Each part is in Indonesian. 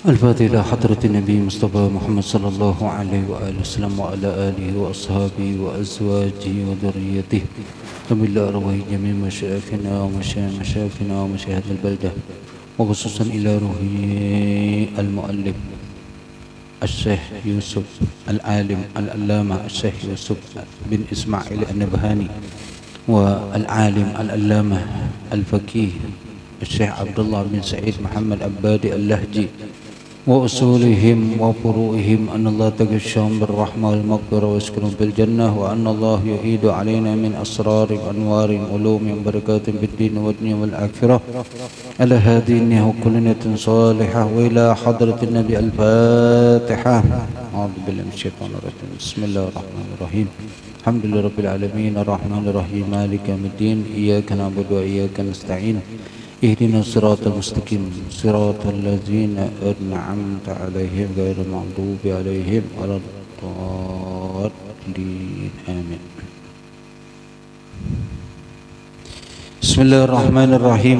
الفاتحة إلى حضرة النبي مصطفى محمد صلى الله عليه وآله وسلم وعلى آله وأصحابه وأزواجه وذريته وبالله أرواح جميع مشايخنا ومشايخنا ومشاهد البلدة وخصوصا إلى روح المؤلف الشيخ يوسف العالم العلامة الشيخ يوسف بن إسماعيل النبهاني والعالم العلامة الفقيه الشيخ عبد الله بن سعيد محمد عبادي اللهجي وأصولهم وفروعهم أن الله تغشاهم بالرحمة والمغفرة ويسكنهم بالجنة وأن الله يعيد علينا من أسرار أنوار علوم بركات بالدين والدنيا والآخرة على هذه النية وكلنة صالحة وإلى حضرة النبي الفاتحة. أعوذ بالله من الشيطان الرجيم. بسم الله الرحمن الرحيم. الحمد لله رب العالمين الرحمن الرحيم مالك يوم الدين إياك نعبد وإياك نستعين اهدنا الصراط المستقيم صراط الذين أنعمت عليهم غير المغضوب عليهم ولا الضالين آمين. بسم الله الرحمن الرحيم.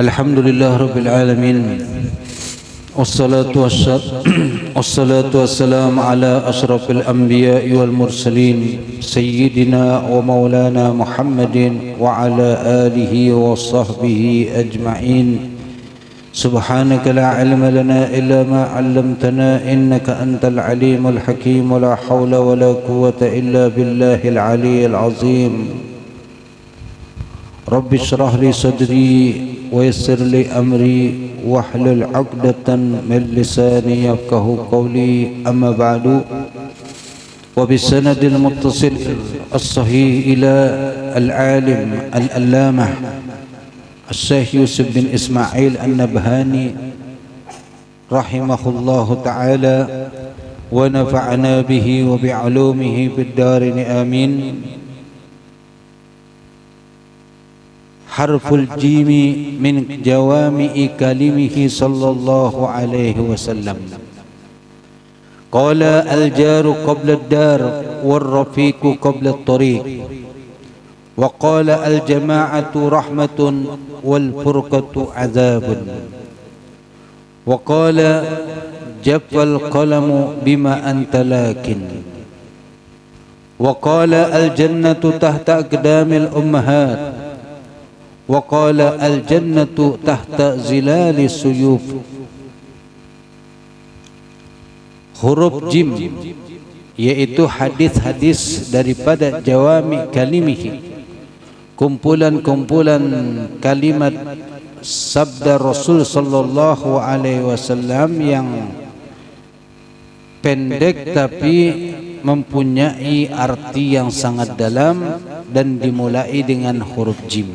الحمد لله رب العالمين والصلاة والسلام على أشرف الأنبياء والمرسلين سيدنا ومولانا محمد وعلى آله وصحبه أجمعين. سبحانك لا علم لنا إلا ما علمتنا إنك أنت العليم الحكيم ولا حول ولا قوة إلا بالله العلي العظيم. رب اشرح لي صدري ويسر لي أمري واحلل عقدة من لساني يفقه قولي. أما بعد، وبالسند المتصل الصحيح إلى العالم العلامة الشيخ يوسف بن إسماعيل النبهاني رحمه الله تعالى ونفعنا به وبعلومه بالدارين آمين. حرف الجيم من جوامع كلمه صلى الله عليه وسلم. قال الجار قبل الدار والرفيق قبل الطريق. وقال الجماعة رحمة والفرقة عذاب. وقال جف القلم بما أنت لكن. وقال الجنة تحت أقدام الأمهات. وقال الجنة تحت zilal suyuf. Huruf jim yaitu hadis-hadis daripada jawami kalimihi, kumpulan-kumpulan kalimat sabda Rasul sallallahu alaihi wasallam yang pendek tapi mempunyai arti yang sangat dalam dan dimulai dengan huruf jim,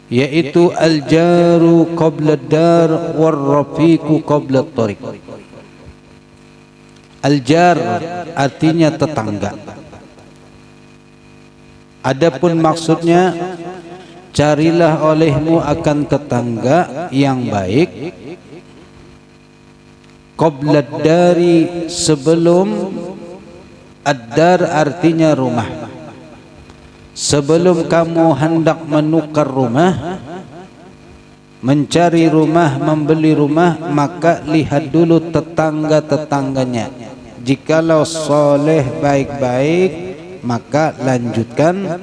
yaitu al-jaru qabla ad-dar war-rafiqu qabla at-tariq. Al-jar artinya tetangga. Adapun maksudnya, carilah olehmu akan tetangga yang baik qabla ad-dari, sebelum ad-dar artinya rumah. Sebelum kamu hendak menukar rumah, mencari rumah, membeli rumah, maka lihat dulu tetangga-tetangganya. Jikalau soleh baik-baik, maka lanjutkan.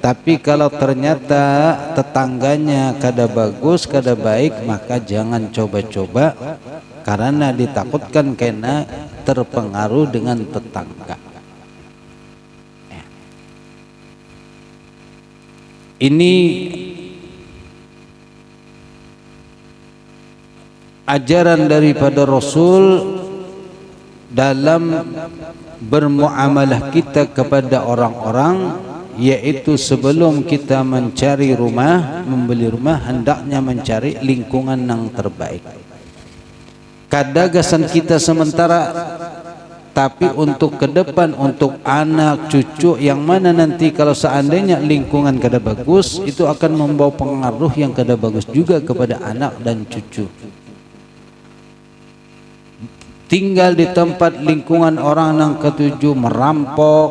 Tapi kalau ternyata tetangganya kada bagus, kada baik, maka jangan coba-coba, karena ditakutkan kena terpengaruh dengan tetangga. Ini ajaran daripada Rasul dalam bermuamalah kita kepada orang-orang, yaitu sebelum kita mencari rumah, membeli rumah, hendaknya mencari lingkungan yang terbaik. Kadagasan kita sementara, tapi untuk ke depan, untuk anak cucu yang mana nanti kalau seandainya lingkungan kada bagus, itu akan membawa pengaruh yang kada bagus juga kepada anak dan cucu. Tinggal di tempat lingkungan orang yang ketujuh merampok,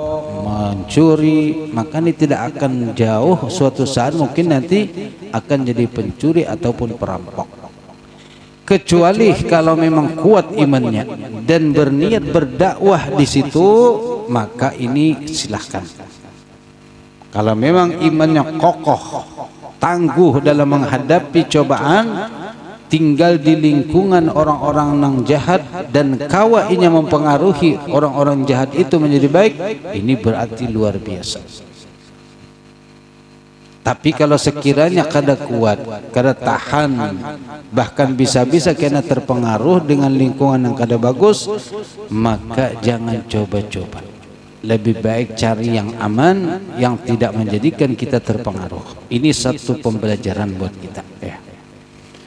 mencuri, maka ini tidak akan jauh, suatu saat mungkin nanti akan jadi pencuri ataupun perampok. kecuali kalau memang kuat imannya dan berniat berdakwah di situ, maka ini silahkan. Kalau memang imannya kokoh, tangguh dalam menghadapi cobaan, tinggal di lingkungan orang-orang yang jahat dan kawainya mempengaruhi orang-orang jahat itu menjadi baik, ini berarti luar biasa. Tapi kalau sekiranya kada kuat, kada tahan, bahkan bisa-bisa kena terpengaruh dengan lingkungan yang kada bagus, maka jangan coba-coba. Lebih baik cari yang aman, yang tidak menjadikan kita terpengaruh. Ini satu pembelajaran buat kita, ya.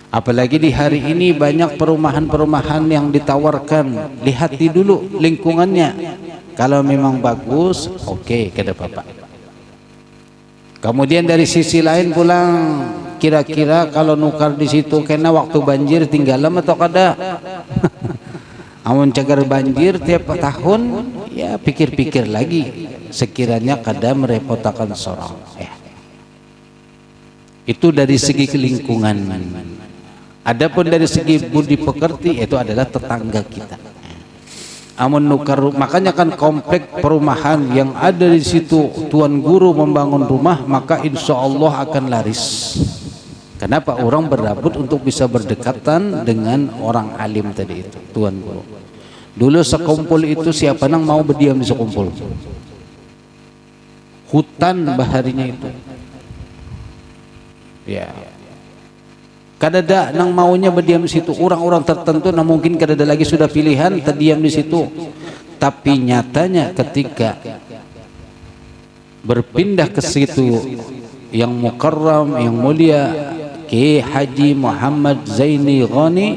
Apalagi di hari ini banyak perumahan-perumahan yang ditawarkan. Lihati dulu lingkungannya. Kalau memang bagus, oke, kada apa-apa. Kemudian dari sisi lain pulang, kira-kira kalau nukar di situ kena waktu banjir tinggalam atau kada? Amun cagar banjir tiap tahun, ya pikir-pikir lagi. Sekiranya kada merepotakan sorong. Itu dari segi lingkungan. Adapun dari segi budi pekerti, itu adalah tetangga kita. Amun nukar, makanya kan komplek perumahan yang ada di situ tuan guru membangun rumah, maka insya Allah akan laris. Kenapa? Orang berebut untuk bisa berdekatan dengan orang alim tadi itu, tuan guru. Dulu sekumpul itu siapa nang mau berdiam di sekumpul? Hutan baharinya itu. Ya. Kadada nang maunya berdiam di situ, orang-orang tertentu nah mungkin kadada lagi sudah pilihan terdiam di situ. Tapi nyatanya ketika berpindah ke situ yang mukarram, yang mulia, Kiai Haji Muhammad Zaini Ghani,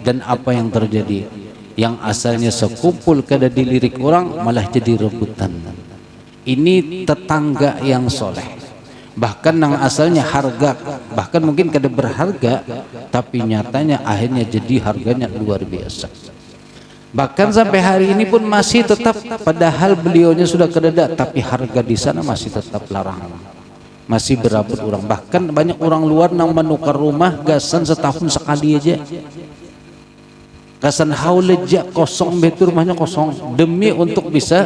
dan apa yang terjadi? Yang asalnya sekumpul kada dilirik orang malah jadi rebutan. Ini tetangga yang soleh. Bahkan yang asalnya harga, bahkan mungkin kada berharga, tapi nyatanya akhirnya jadi harganya luar biasa. Bahkan sampai hari ini pun masih tetap, padahal beliaunya sudah kedada, tapi harga di sana masih tetap larang, masih berabut orang. Bahkan banyak orang luar yang menukar rumah gasan setahun sekali aja, gasan haul aja kosong, betul rumahnya kosong, demi untuk bisa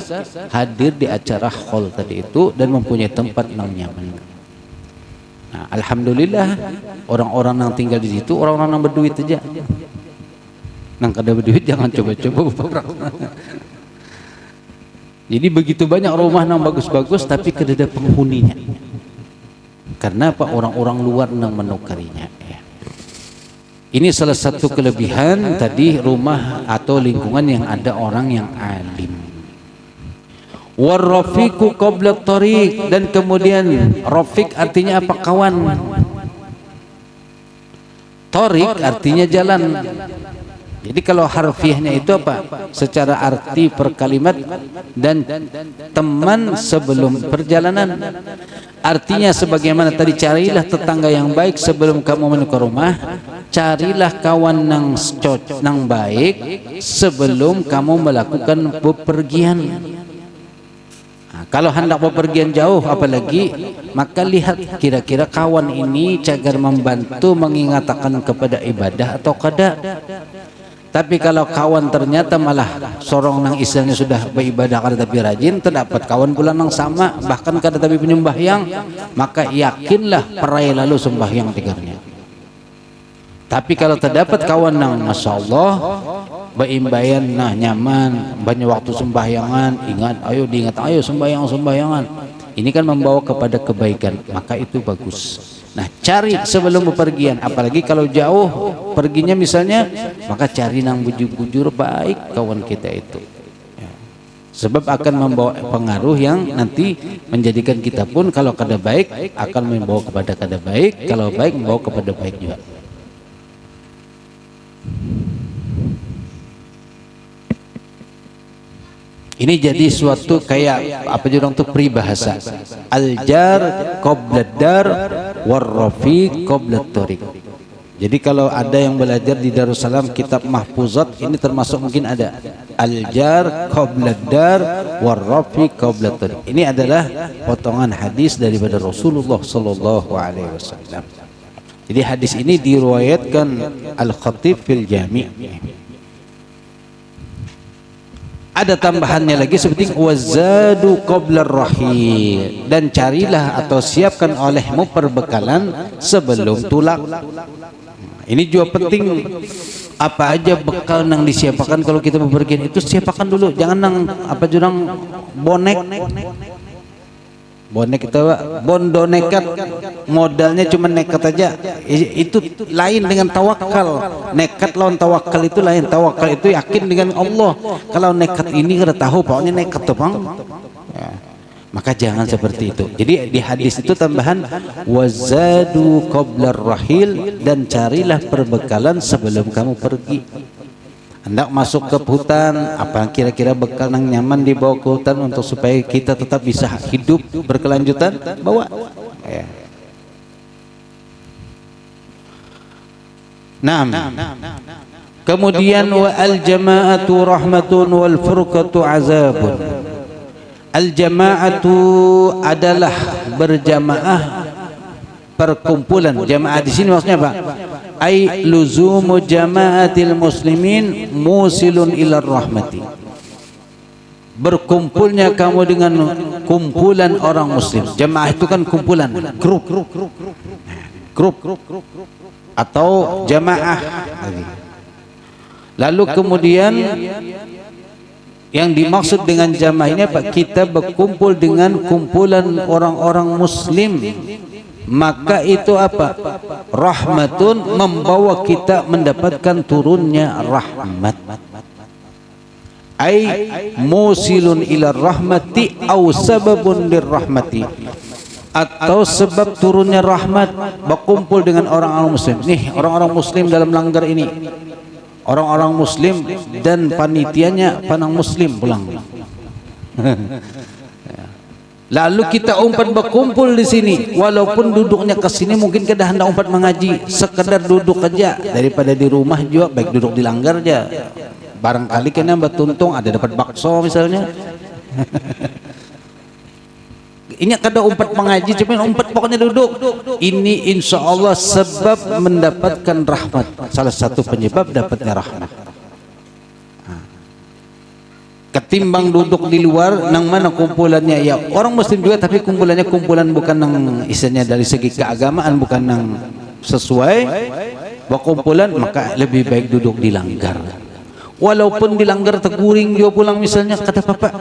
hadir di acara haul tadi itu dan mempunyai tempat yang nyaman. Nah, alhamdulillah orang-orang yang tinggal di situ orang-orang yang berduit aja. Nang kada berduit jangan coba-coba. Jadi begitu banyak rumah yang bagus-bagus tapi kada ada penghuninya. Karena apa? Orang-orang luar yang menukarinya. Ini salah satu kelebihan tadi rumah atau lingkungan yang ada orang yang alim. Warrafiqu qabla tariq, dan kemudian rafiq artinya apa? Kawan. Tariq artinya jalan. Jadi kalau harfiahnya itu apa? Secara arti per kalimat, dan teman sebelum perjalanan. Artinya sebagaimana tadi, carilah tetangga yang baik sebelum kamu menukar rumah, carilah kawan nang baik sebelum kamu melakukan bepergian. Kalau hendak bepergian jauh apalagi, maka lihat kira-kira kawan ini cagar membantu mengingatkan kepada ibadah atau kada. Tapi kalau kawan ternyata malah sorong nang istilahnya sudah beribadah kada tapi rajin, terdapat kawan pula nang sama bahkan kada tapi penyembahyang, maka yakinlah perai lalu sembahyang tigarnya. Tapi kalau terdapat kawan nang masya Allah beimbayan, nah nyaman, banyak waktu sembahyangan, ingat, ayo diingat, ayo sembayangan. Ini kan membawa kepada kebaikan, maka itu bagus. Nah, cari sebelum bepergian, apalagi kalau jauh perginya misalnya, maka cari nang bujur-bujur baik kawan kita itu. Ya. Sebab akan membawa pengaruh yang nanti menjadikan kita pun kalau kada baik akan membawa kepada kada baik, kalau baik membawa kepada baik juga. Ini jadi suatu kayak apa orang tuh peribahasa, al-jar qabla dar war-rafiq qabla tariq. Jadi kalau ada yang belajar di Darussalam kitab mahfuzat, ini termasuk mungkin ada al-jar qabla dar war-rafiq qabla tariq. Ini adalah potongan hadis daripada Rasulullah sallallahu alaihi wasallam. Jadi hadis ini diriwayatkan Al-Khatib fil Jami'. Ada tambahannya lagi seperti wazadu qabla rahil, dan carilah atau siapkan olehmu perbekalan sebelum tulak. Ini juga penting, apa aja bekal yang disiapkan kalau kita bepergian itu siapkan dulu, jangan nang apa jurang bonek kita bondo nekat, modalnya cuma nekat aja, itu lain dengan tawakal. Nekat lawan tawakal itu lain. Tawakal itu yakin dengan Allah. Kalau nekat ini kada tahu pokoknya nekat tuh bang ya. Maka jangan seperti itu. Jadi di hadis itu tambahan wazadu qablar rahil, dan carilah perbekalan sebelum kamu pergi. Hendak masuk ke hutan, apa kira-kira bekal yang nyaman dibawa ke hutan untuk supaya kita tetap bisa hidup berkelanjutan, bawa ya. Naam. Kemudian wa al jama'atu rahmatun wal furqatu azabun. Al jama'atu adalah berjamaah, perkumpulan. Jamaah di sini maksudnya apa? Ai luzumu jama'atil muslimin musilun ilar rahmati. Berkumpulnya kamu dengan kumpulan orang muslim. Jamaah itu kan kumpulan, grup atau jamaah. Lalu kemudian yang dimaksud dengan jamaah ini apa? Kita berkumpul dengan kumpulan orang-orang muslim. Maka itu apa? Rahmatun, membawa kita mendapatkan turunnya rahmat. Ai musilun ila rahmati au sababun lirrahmati, atau sebab turunnya rahmat berkumpul dengan orang-orang muslim. Nih orang-orang muslim dalam langgar ini, orang-orang muslim dan panitianya panang muslim pulang. Lalu kita umpat berkumpul di sini, walaupun duduknya ke sini mungkin kita hendak umpat mengaji, sekedar duduk aja, daripada di rumah juga baik duduk di langgar aja. Barangkali kena bertuntung ada dapat bakso misalnya. Ini kada umpat mengaji, cuma umpat pokoknya duduk. Ini insya Allah sebab mendapatkan rahmat, salah satu penyebab dapatnya rahmat. Ketimbang duduk di luar, nang mana kumpulannya ya orang muslim juga, tapi kumpulannya kumpulan bukan nang istilahnya dari segi keagamaan bukan nang sesuai berkumpulan, maka lebih baik duduk di langgar. Walaupun di langgar terguring juga pulang misalnya, kata bapak,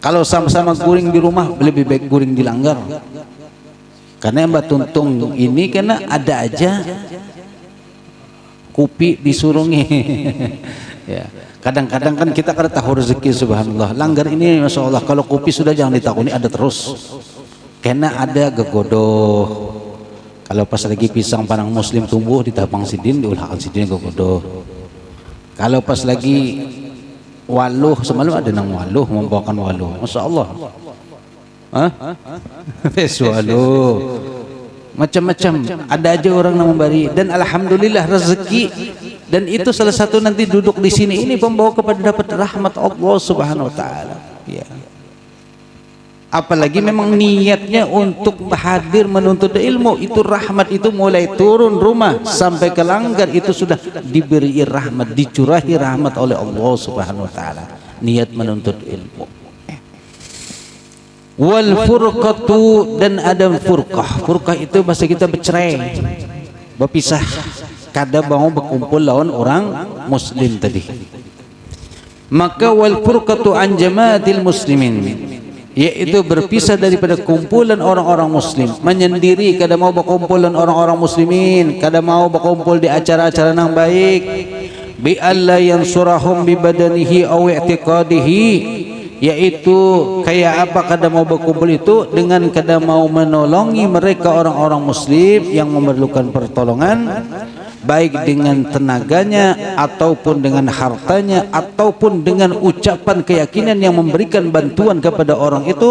kalau sama-sama guring di rumah lebih baik guring di langgar. Karena Mbak Tuntung ini karena ada aja kupi disurungi. Ya. Kadang-kadang kan kita kada tahu rezeki, subhanallah. Langgar ini masya Allah, kalau kopi sudah jangan ditakuni, ada terus. Karena ada gegodoh. Kalau pas lagi pisang panang muslim tumbuh di tapang sidin, diulahkan sidin gegodoh. Kalau pas lagi waluh, semalam ada nang waluh, membawakan waluh, masya Allah. Hah? Waluh. Macam-macam. Ada aja orang yang memberi, dan alhamdulillah rezeki. Dan itu salah satu nanti duduk di sini ini pembawa kepada dapat rahmat Allah Subhanahu wa taala. Ya. Apalagi memang niatnya untuk hadir menuntut ilmu, itu rahmat itu mulai turun rumah sampai ke langgar itu sudah diberi rahmat, dicurahi rahmat oleh Allah Subhanahu wa taala. Niat menuntut ilmu. Wal furqatu, dan ada furqah. Furqah itu bahasa kita bercerai, berpisah. Kada mau berkumpul lawan orang muslim tadi. Maka wal furqatu an jamaatil muslimin, yaitu berpisah daripada kumpulan orang-orang muslim, menyendiri, kada mau berkumpulan orang-orang muslimin, kada mau berkumpul di acara-acara yang baik. Bi alla yansurahum bi badanihi aw i'tiqadihi, yaitu kayak apa kada mau berkumpul itu dengan kada mau menolongi mereka orang-orang muslim yang memerlukan pertolongan, baik dengan tenaganya ataupun dengan hartanya ataupun dengan ucapan keyakinan yang memberikan bantuan kepada orang itu,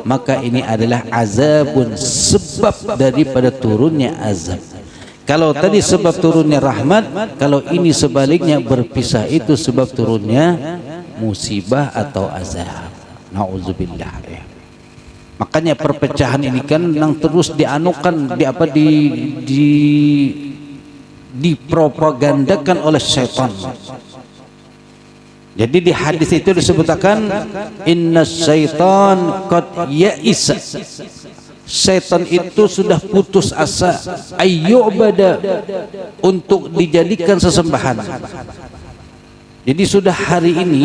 maka ini adalah azabun, sebab daripada turunnya azab. Kalau tadi sebab turunnya rahmat, kalau ini sebaliknya berpisah itu sebab turunnya musibah atau azab. Nauzubillah. Makanya perpecahan ini kan yang terus dianukan dipropagandakan oleh setan. Jadi di hadis itu disebutkan inna syaitan qad ya'isa. Setan itu sudah putus asa ayyubada untuk dijadikan sesembahan. Jadi sudah hari ini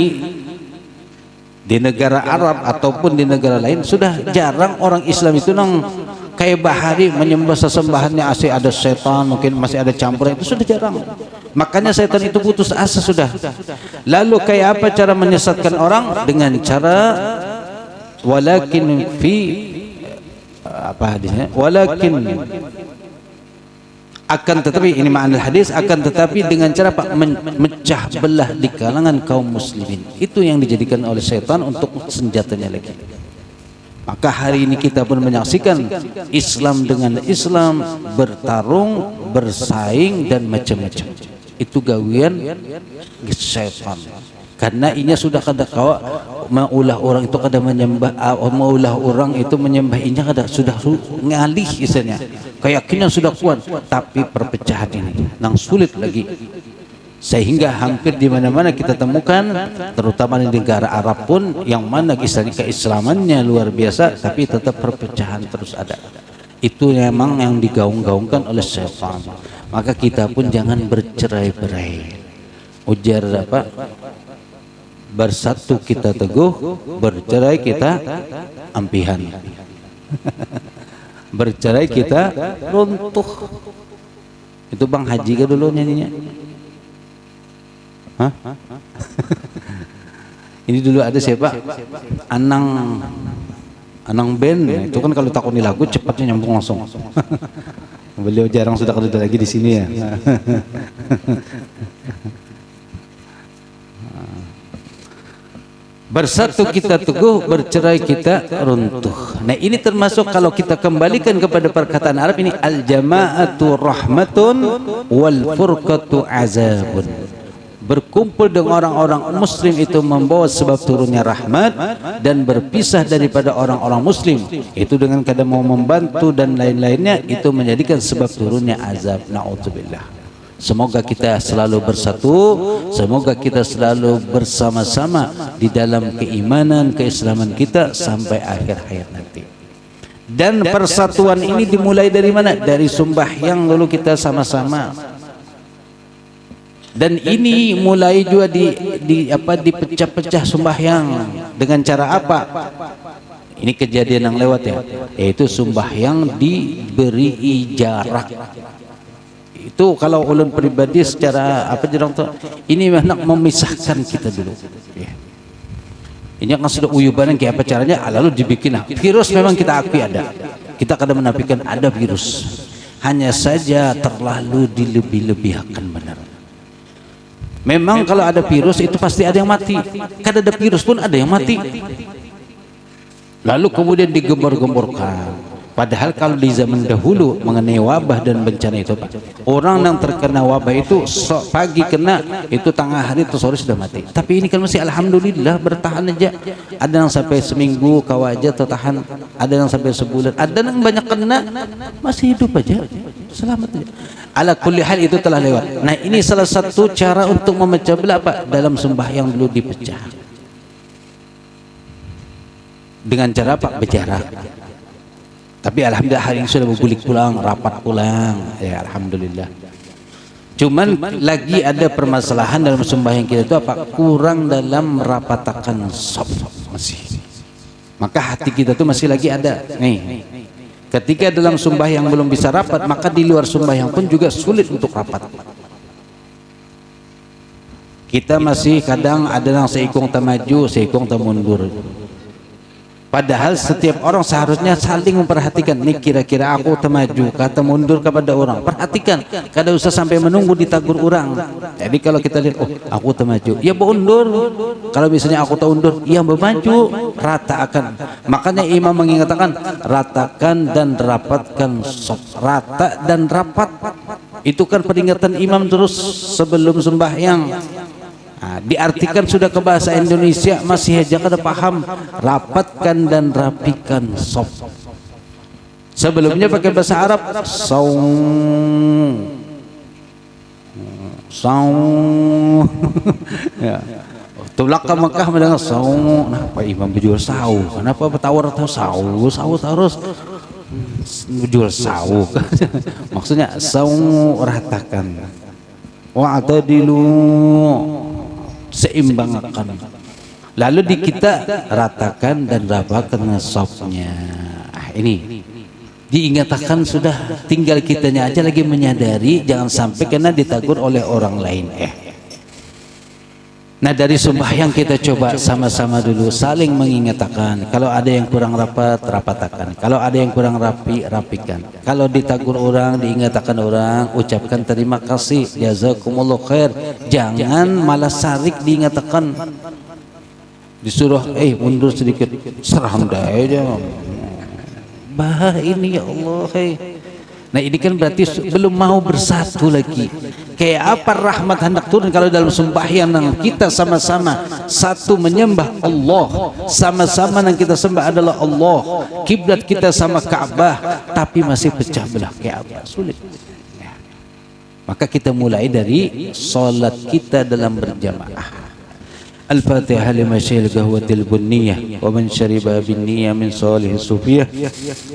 di negara Arab ataupun di negara lain sudah jarang orang Islam itu nang kayak bahari menyembah sesembahannya, asli ada setan, mungkin masih ada campuran, itu sudah jarang. Makanya setan itu putus asa sudah. Lalu kayak apa cara menyesatkan orang? Dengan cara walakin fi apa hadisnya? Walakin akan tetapi, ini makna hadis, akan tetapi dengan cara Pak memecah belah di kalangan kaum muslimin. Itu yang dijadikan oleh setan untuk senjatanya lagi. Maka hari ini kita pun menyaksikan Islam dengan Islam bertarung, bersaing dan macam-macam. Itu gawian setan. Karena inya sudah kada kawa maulah orang itu kada menyembah, maulah orang itu menyembah inya kada sudah ngalih istilahnya. Keyakinan sudah kuat, tapi perpecahan ini nang sulit lagi. Sehingga hampir di mana-mana kita temukan, terutama di negara Arab pun yang mana istilahnya keislamannya luar biasa, tapi tetap perpecahan terus ada. Itu memang yang digaung-gaungkan oleh setan. Maka kita pun jangan bercerai-berai. Ujar apa? Bersatu kita teguh, bercerai kita ampihan. Bercerai kita runtuh. Itu Bang Haji kan dulu nyanyinya. Hah? Ini dulu ada siapa? Anang band. Itu kan kalau takuni lagu cepatnya nyambung langsung. Beliau jarang sudah kerja lagi di sini ya. Bersatu kita teguh, bercerai kita runtuh. Nah ini termasuk kalau kita kembalikan kepada perkataan Arab ini, al-jama'atu rahmatun wal furqatu azabun. Berkumpul dengan orang-orang muslim itu membawa sebab turunnya rahmat, dan berpisah daripada orang-orang muslim itu dengan kada mau membantu dan lain-lainnya itu menjadikan sebab turunnya azab. Na'udzubillah. Semoga kita selalu bersatu, semoga kita selalu bersama-sama di dalam keimanan, keislaman kita sampai akhir hayat nanti. Dan persatuan ini dimulai dari mana? Dari sembahyang dulu kita sama-sama. Dan ini mulai juga dipecah-pecah sembahyang dengan cara apa? Ini kejadian yang lewat ya, yaitu sembahyang diberi jarak. Itu kalau ulun pribadi secara apa jerang tuh, ini nak memisahkan kita dulu. Ya. Ini kan sudah uyubanan kayak apa caranya, lalu dibikin. Virus memang kita akui ada, kita kadang menafikan ada virus. Hanya saja terlalu dilebih-lebihkan benar. Memang kalau ada virus itu pasti ada yang mati. Kada ada virus pun ada yang mati. Lalu kemudian digembor-gemborkan. Padahal kalau di zaman dahulu mengenai wabah dan bencana itu, orang yang terkena wabah itu pagi kena, itu tengah hari atau sore sudah mati. Tapi ini kan masih alhamdulillah bertahan aja. Ada yang sampai seminggu kawa aja tertahan, ada yang sampai sebulan, ada yang banyak kena masih hidup aja, selamat aja. Ala kulli hal itu telah lewat. Nah ini salah satu cara untuk memecah belah apa? Dalam sembahyang dulu dipecah. Dengan cara apa? Berjarak. Tapi alhamdulillah hari ini sudah bergulik pulang, rapat pulang, ya alhamdulillah. Cuman lagi ada permasalahan dalam sembahyang kita itu apa? Kurang dalam merapatakan shaf masih. Maka hati kita tuh masih lagi ada. Nih, ketika dalam sembahyang belum bisa rapat, maka di luar sembahyang pun juga sulit untuk rapat. Kita masih kadang ada yang seikung tamaju, seikung tamundur. Padahal setiap orang seharusnya saling memperhatikan. Nih kira-kira aku temaju, kata mundur kepada orang. Perhatikan, kada usah sampai menunggu ditagur orang. Jadi kalau kita lihat, oh aku temaju, ya berundur. Kalau misalnya aku tak undur, ya bermaju. Ratakan. Makanya imam mengingatkan, ratakan dan rapatkan shaf. Rata dan rapat. Itu kan peringatan imam terus sebelum sembahyang. Nah, diartikan sudah ke bahasa Indonesia masih aja kada paham. Rapatkan dan rapikan sop. Sebelumnya pakai bahasa Arab saum. Saum. Ya. Tulak ke Mekah mendengar saum. Nah, Pak Imam berjual saum. Kenapa bertawar atau saum? Saum terus berjual saum. Maksudnya saum ratakan. Wa'tadilu seimbangkan. Lalu di kita ratakan dan rapatkan sopnya. Ini diingatkan sudah, tinggal kitanya aja lagi menyadari, jangan sampai kena ditegur oleh orang lain. Nah, dari sembahyang kita coba sama-sama dulu saling mengingatkan. Kalau ada yang kurang rapat, rapatakan. Kalau ada yang kurang rapi, rapikan. Kalau ditegur orang, diingatkan orang, ucapkan terima kasih, jazakumullah khair. Jangan malah sarik diingatkan. Disuruh mundur sedikit, seraham dah aja. Bah ini ya Allah. Nah, ini kan berarti belum mau bersatu lagi. Kayak apa rahmat hendak turun kalau dalam sembahyang kita sama-sama satu menyembah Allah, sama-sama yang kita sembah adalah Allah, kiblat kita sama Ka'bah, tapi masih pecah belah. Kayak apa? Sulit. Maka kita mulai dari salat kita dalam berjamaah. Al-Fatihah lima syai'il qahwatil bunniyah wa man syariba binniyah min salih sufiyah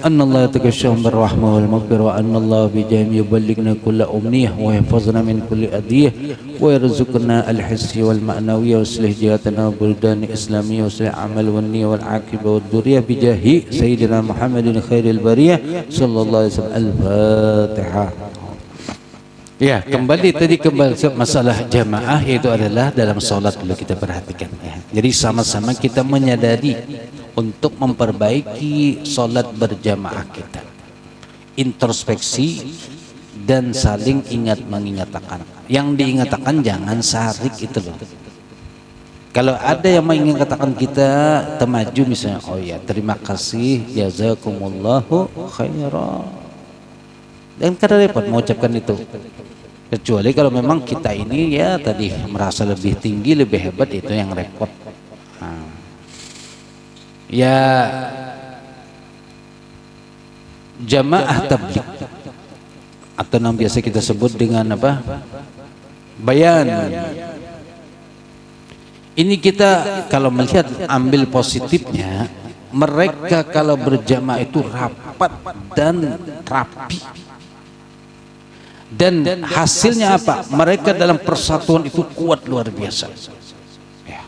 anna Allah takashshahum birrahmah wal maghfirah wa anna Allah bijami yuballighna kulla umniyah wa yahfazna min kulli adiyah wa yarzuqna al-hissi wal ma'nawiyah wa yuslih jihatana buldan islamiyah wa yuslih amal wan niyyah wal aqibah wad duriyah bijahi sayyidina Muhammadin khairil bariyah sallallahu alaihi wasallam. Al-Fatihah. Ya, kembali tadi masalah jamaah, yaitu adalah dalam sholat dulu kita perhatikan ya. Jadi sama-sama kita menyadari untuk memperbaiki sholat berjamaah kita, introspeksi dan saling ingat mengingatkan. Yang diingatkan jangan sarik itu loh. Kalau ada yang mengingatkan kita temaju misalnya, oh ya terima kasih, jazakumullahu khairan, dan kada repot mengucapkan itu. Kecuali kalau memang kita ini ya tadi merasa lebih tinggi, lebih hebat, itu yang repot. Nah, ya jamaah tabligh atau yang biasa kita sebut dengan apa? Bayan. Ini kita kalau melihat ambil positifnya, mereka kalau berjamaah itu rapat dan rapi. Dan hasilnya apa? Mereka dalam persatuan itu kuat luar biasa. Ya.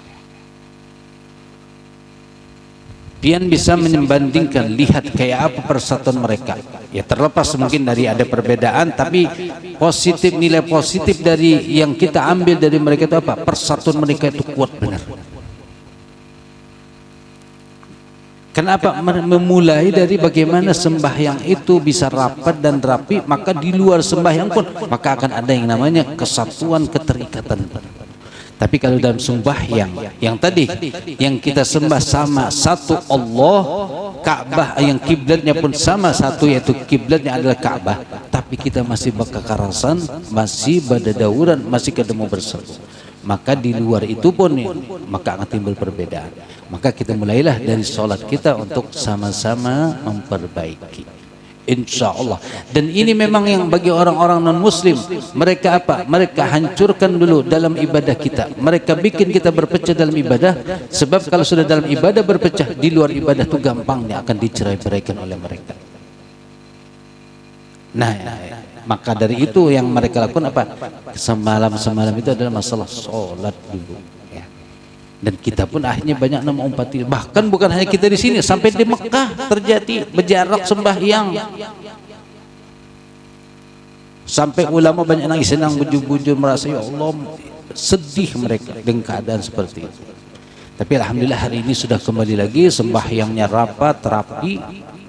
Pian bisa membandingkan, lihat kayak apa persatuan mereka. Ya terlepas mungkin dari ada perbedaan, tapi positif, nilai positif dari yang kita ambil dari mereka itu apa? Persatuan mereka itu kuat benar. Kenapa? Memulai dari bagaimana sembahyang itu bisa rapat dan rapi, maka di luar sembahyang pun maka akan ada yang namanya kesatuan, keterikatan. Tapi kalau dalam sembahyang yang tadi yang kita sembah sama satu Allah, Ka'bah yang kiblatnya pun sama satu, yaitu kiblatnya adalah Ka'bah, tapi kita masih berkekerasan, masih badadauran, masih ketemu bersatu, maka di luar itu pun maka akan timbul perbedaan. Maka kita mulailah dari sholat kita untuk sama-sama memperbaiki, insya Allah. Dan ini memang yang bagi orang-orang non muslim, mereka apa? Mereka hancurkan dulu dalam ibadah kita, mereka bikin kita berpecah dalam ibadah. Sebab kalau sudah dalam ibadah berpecah, di luar ibadah itu gampangnya akan dicerai-beraikan oleh mereka. Nah, maka dari itu yang mereka lakukan apa? Semalam itu adalah masalah sholat dulu. Dan kita pun akhirnya banyak mengumpati, bahkan bukan hanya kita di sini, sampai di Mekah terjadi berjarak sembahyang, sampai ulama banyak nangis, senang bujur-bujur, merasa ya Allah sedih mereka dengan keadaan seperti itu. Tapi alhamdulillah hari ini sudah kembali lagi, sembahyangnya rapat, rapi,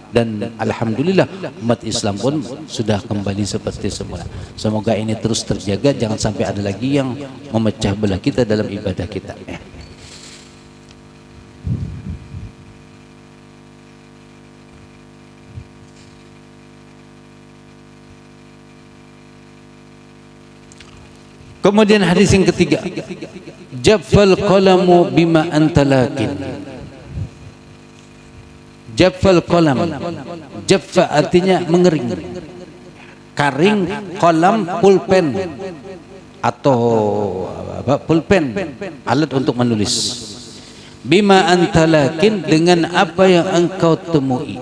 dan alhamdulillah umat Islam pun sudah kembali seperti semula. Semoga ini terus terjaga, jangan sampai ada lagi yang memecah belah kita dalam ibadah kita. Kemudian hadis yang ketiga, jaffal qalamu bima anta lakin. Jaffal qalam, jaffa artinya mengering, karing, qalam pulpen atau apa, pulpen, alat untuk menulis. Bima anta lakin, dengan apa yang engkau temui.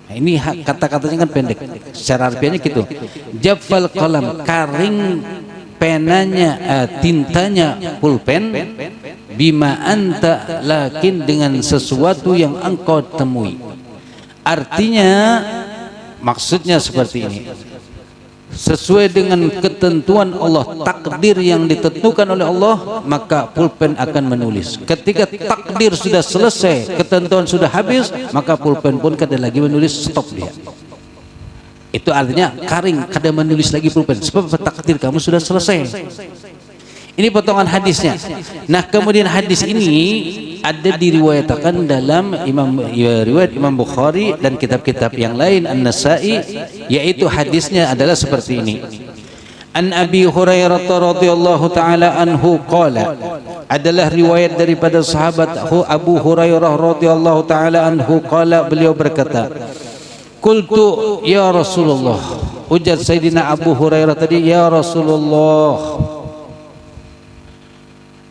Nah, ini kata-katanya kan pendek, secara harfiahnya gitu. Jaffal qalam, karing penanya, tintanya pulpen. Bima anta lakin, dengan sesuatu yang engkau temui. Artinya maksudnya seperti ini, sesuai dengan ketentuan Allah, takdir yang ditentukan oleh Allah, maka pulpen akan menulis. Ketika takdir sudah selesai, ketentuan sudah habis, maka pulpen pun kada lagi menulis, stop dia. Itu artinya karing, kada menulis lagi pulpen, sebab takdir kamu sudah selesai. Ini potongan hadisnya. Nah, kemudian hadis ini ada diriwayatkan dalam riwayat Imam Bukhari dan kitab-kitab yang lain, An-Nasa'i, yaitu hadisnya adalah seperti ini. An Abi Hurairah radhiyallahu taala anhu qala, adalah riwayat daripada sahabat Abu Hurairah radhiyallahu taala anhu qala, beliau berkata, qultu ya Rasulullah, ujar Sayyidina Abu Hurairah tadi, ya Rasulullah,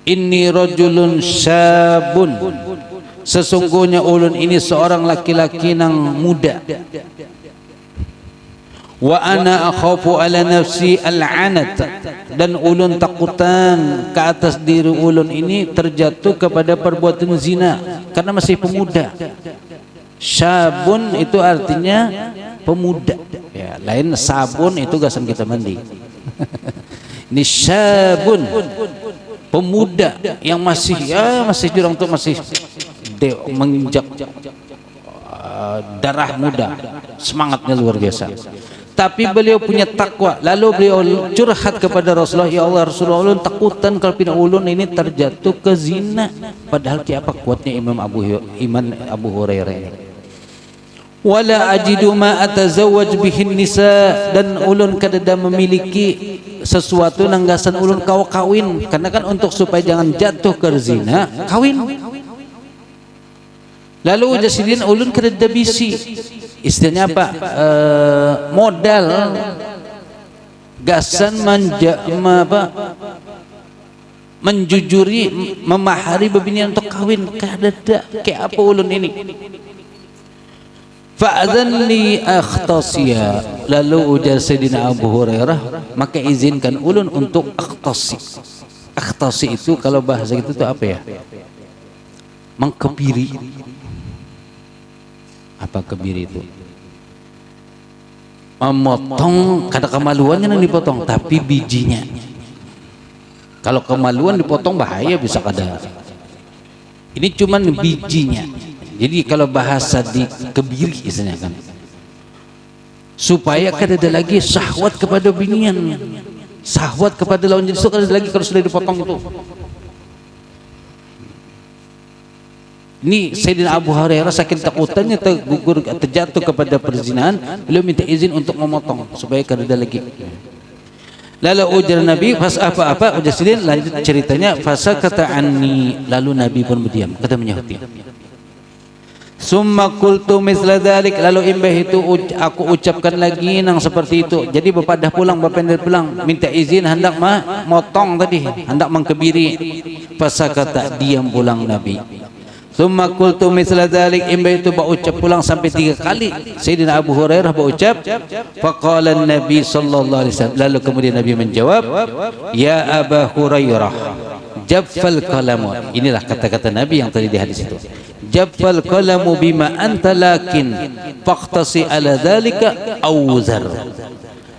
inni rajulun syabun, sesungguhnya ulun ini seorang laki-laki nang muda. Wa ana akhafu ala nafsi al-anat, dan ulun takutan ke atas diri ulun ini terjatuh kepada perbuatan zina karena masih pemuda. Syabun itu artinya pemuda, ya, lain sabun itu gasan kita mandi. Ini syabun, pemuda yang masih jurang tuh masih menginjak darah muda, semangatnya luar biasa. Tapi beliau punya takwa. Lalu beliau curhat kepada Rasulullah, ya Allah Rasulullah, ulun takutan kalau pina ulun ini terjatuh ke zina. Padahal apa kuatnya iman Abu Hurairah ini. Wala ajidu ma atazawwaj bihin nisa, dan ulun kadada memiliki sesuatu nanggasan ulun kawin, karena kan untuk supaya jangan jatuh ke zina kawin. Lalu jasidin ulun kadada bisi, istilahnya apa, modal gasan menjujuri, memahari bebinian untuk kawin, kadada kayak apa ulun ini. Fa'adhan li akhtasiya, lalu ujar Sayyidina Abu Hurairah, maka izinkan ulun untuk akhtasi. Akhtasi itu kalau bahasa itu apa ya? Mengkebiri. Apa kebiri itu? Memotong, kada kemaluannya yang dipotong, tapi bijinya. Kalau kemaluan dipotong bahaya, bisa kada. Ini cuman bijinya. Jadi kalau bahasa di kebiri istilahnya kan, supaya kada ada lagi syahwat kepada binian, syahwat kepada lawan jenis itu kada ada lagi kalau sudah dipotong itu. Ini Sayyidina Abu Hurairah saking takutannya terjatuh kepada perzinahan, beliau minta izin untuk memotong supaya kada ada lagi. Lalu ujar Nabi, fas apa ujar Sayyidina, lanjut ceritanya, fasa kata anni, lalu Nabi pun berdiam, kata menyahutnya. Summa qultu misla dzalik, lalu imbah itu aku ucapkan lagi nang seperti itu. Jadi bapak dah pulang, bapak dah pulang, minta izin hendak motong tadi, hendak mengkebiri. Fasakata, diam pulang Nabi. Summa qultu misla dzalik, imbah itu ucap pulang sampai 3 kali. Sayyidina Abu Hurairah ucap, faqala Nabi sallallahu alaihi wasallam, lalu kemudian Nabi menjawab, ya Abu Hurairah, jaffal qalamu. Inilah kata-kata Nabi yang tadi di hadis itu. Jaffal qalamu bima anta lakin faqtasi ala dzalika auzar.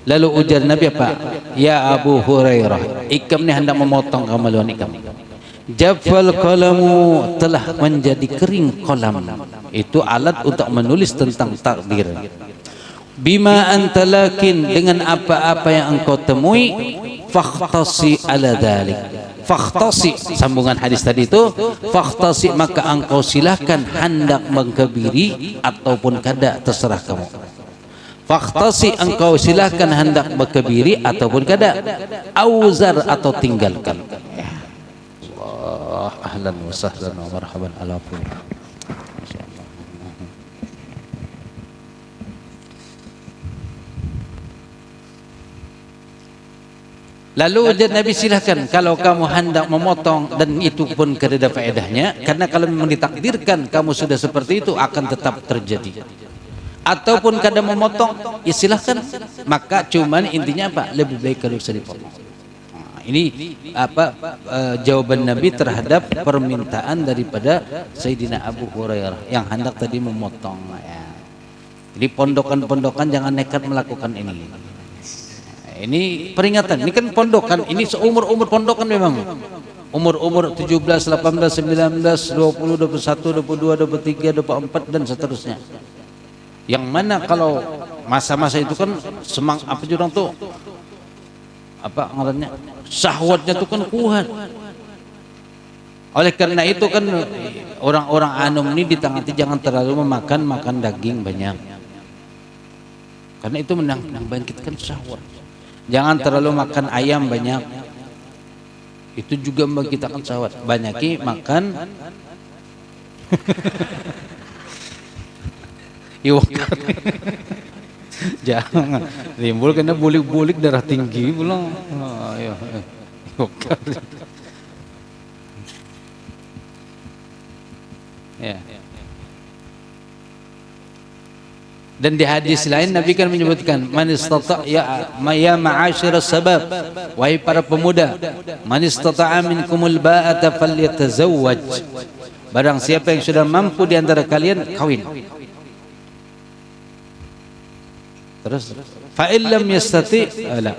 Lalu ujar Nabi apa? Ya Abu Hurairah, ikam ni hendak memotong kemaluan ikam. Jaffal qalamu, telah menjadi kering qalam. Itu alat untuk menulis tentang takdir. Bima anta lakin, dengan apa-apa yang engkau temui, faqtasi ala dzalik. Fakhtasi, sambungan hadis tadi itu, fakhtasi, maka engkau silahkan hendak mengkebiri ataupun kada, terserah kamu. Fakhtasi engkau silahkan hendak berkebiri ataupun kada, auzar atau tinggalkan. Ya. Allah, ahlan wa sahlan wa marhaban ala kulli. Lalu ujar Nabi, silahkan kalau kamu hendak memotong, dan itu pun kada faedahnya, karena kalau memang ditakdirkan kamu sudah seperti itu akan tetap terjadi. Ataupun kada memotong, ya silahkan, maka cuman intinya apa? Lebih baik kalau bisa dipotong. Nah, ini apa jawaban Nabi terhadap permintaan daripada Sayyidina Abu Hurairah yang hendak tadi memotong. Ya. Jadi pondokan-pondokan jangan nekat melakukan ini. Ini peringatan, ini kan pondokan, ini seumur-umur pondokan memang. Umur-umur 17, 18, 19, 20, 21, 22, 23, 24 dan seterusnya. Yang mana kalau masa-masa itu kan apa jurang tuh? Apa ngarannya? Syahwatnya tuh kan kuat. Oleh karena itu kan orang-orang anum ini ditangati jangan terlalu makan daging banyak. Karena itu membangkitkan syahwat. Jangan terlalu makan ayam banyak, itu juga membangkitkan syahwat. Banyaki makan iwak. Jangan timbul kena bulik-bulik darah tinggi pulang. Ayo, ya. Dan di hadis lain Nabi kan menyebutkan, man istata' ya ma'asyiras sabab, wahai para pemuda, man istata'a minkumul ba'ata falyatazawwaj. Barang siapa yang sudah mampu di antara kalian, kawin. Terus fa illam yastati' la.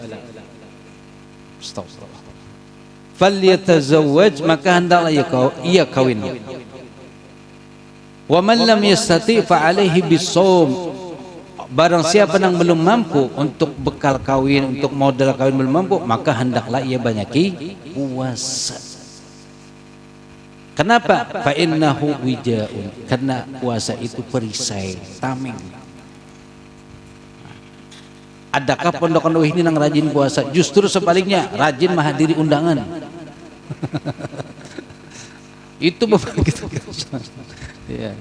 Falyatazawwaj, maka hendaklah ia kawin. Wa man lam yastati' fa alaihi bisawm. Barang siapa yang belum mampu untuk bekal kawin, untuk modal kawin belum mampu, maka hendaklah ia banyaki puasa. Kenapa? Fa innahu wijaun. Karena puasa itu perisai, tameng. Adakah pondokan ini yang rajin puasa? Justru sebaliknya, rajin menghadiri undangan. Itu begitu. Ya.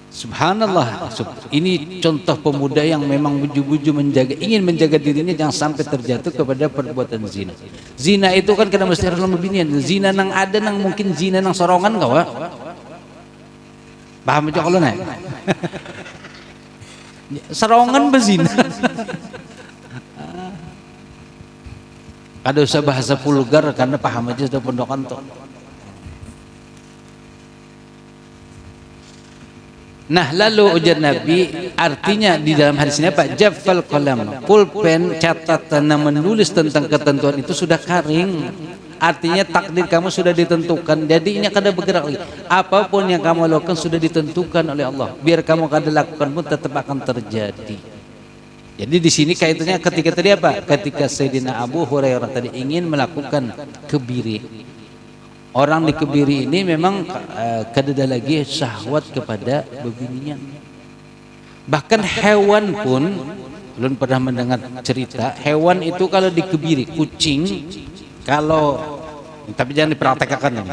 Subhanallah, ini contoh pemuda yang memang buju-buju ingin menjaga dirinya jangan sampai terjatuh kepada perbuatan zina. Zina itu kan kena mesti harus membinian. Zina nang ada nang mungkin zina nang sorongan kawa. Paham aja kalau naik. Sorongan bezina. Ada usah bahasa vulgar karena paham aja sudah pondokan tuh. Nah lalu ujar Nabi, artinya di dalam hadis ini apa? Jaffal qalam, pulpen catatan yang menulis tentang ketentuan itu sudah kering. Artinya takdir kamu sudah ditentukan. Jadi ini kada bergerak lagi. Apapun yang kamu lakukan sudah ditentukan oleh Allah. Biar kamu kada lakukan pun tetap akan terjadi. Jadi di sini kaitannya ketika tadi apa? Ketika Sayyidina Abu Hurairah tadi ingin melakukan kebiri. Orang di kebiri ini memang kada lagi syahwat kepada bebinian. Bahkan hewan pun, belum pernah mendengar cerita hewan itu kalau dikebiri, kucing kalau, tapi jangan dipraktekkan ini.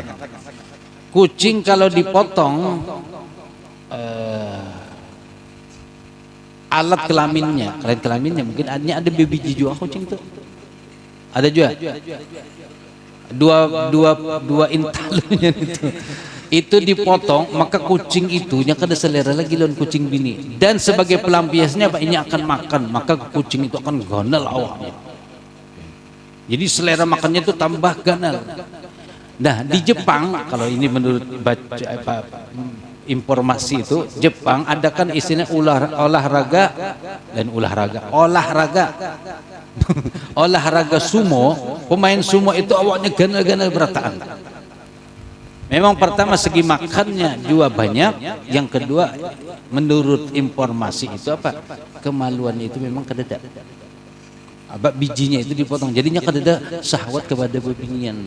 Kucing kalau dipotong alat kelaminnya, mungkin ada bibiji juga kucing itu. Ada juga. Dua intalunya itu dipotong, maka kucing itunya kada selera lagi lawan kucing bini, dan sebagai pelampiasnya apa, ini akan makan, maka kucing itu akan ganal awaknya, jadi selera makannya itu tambah ganal. Nah di Jepang, kalau ini menurut informasi itu, Jepang adakan istilah olahraga olahraga sumo. Pemain sumo itu awaknya ganal-ganal berataan. Memang pertama segi makannya juga banyak, yang kedua menurut informasi itu apa, kemaluan itu memang kededa. Bijinya itu dipotong, jadinya kededa syahwat kepada bebinian.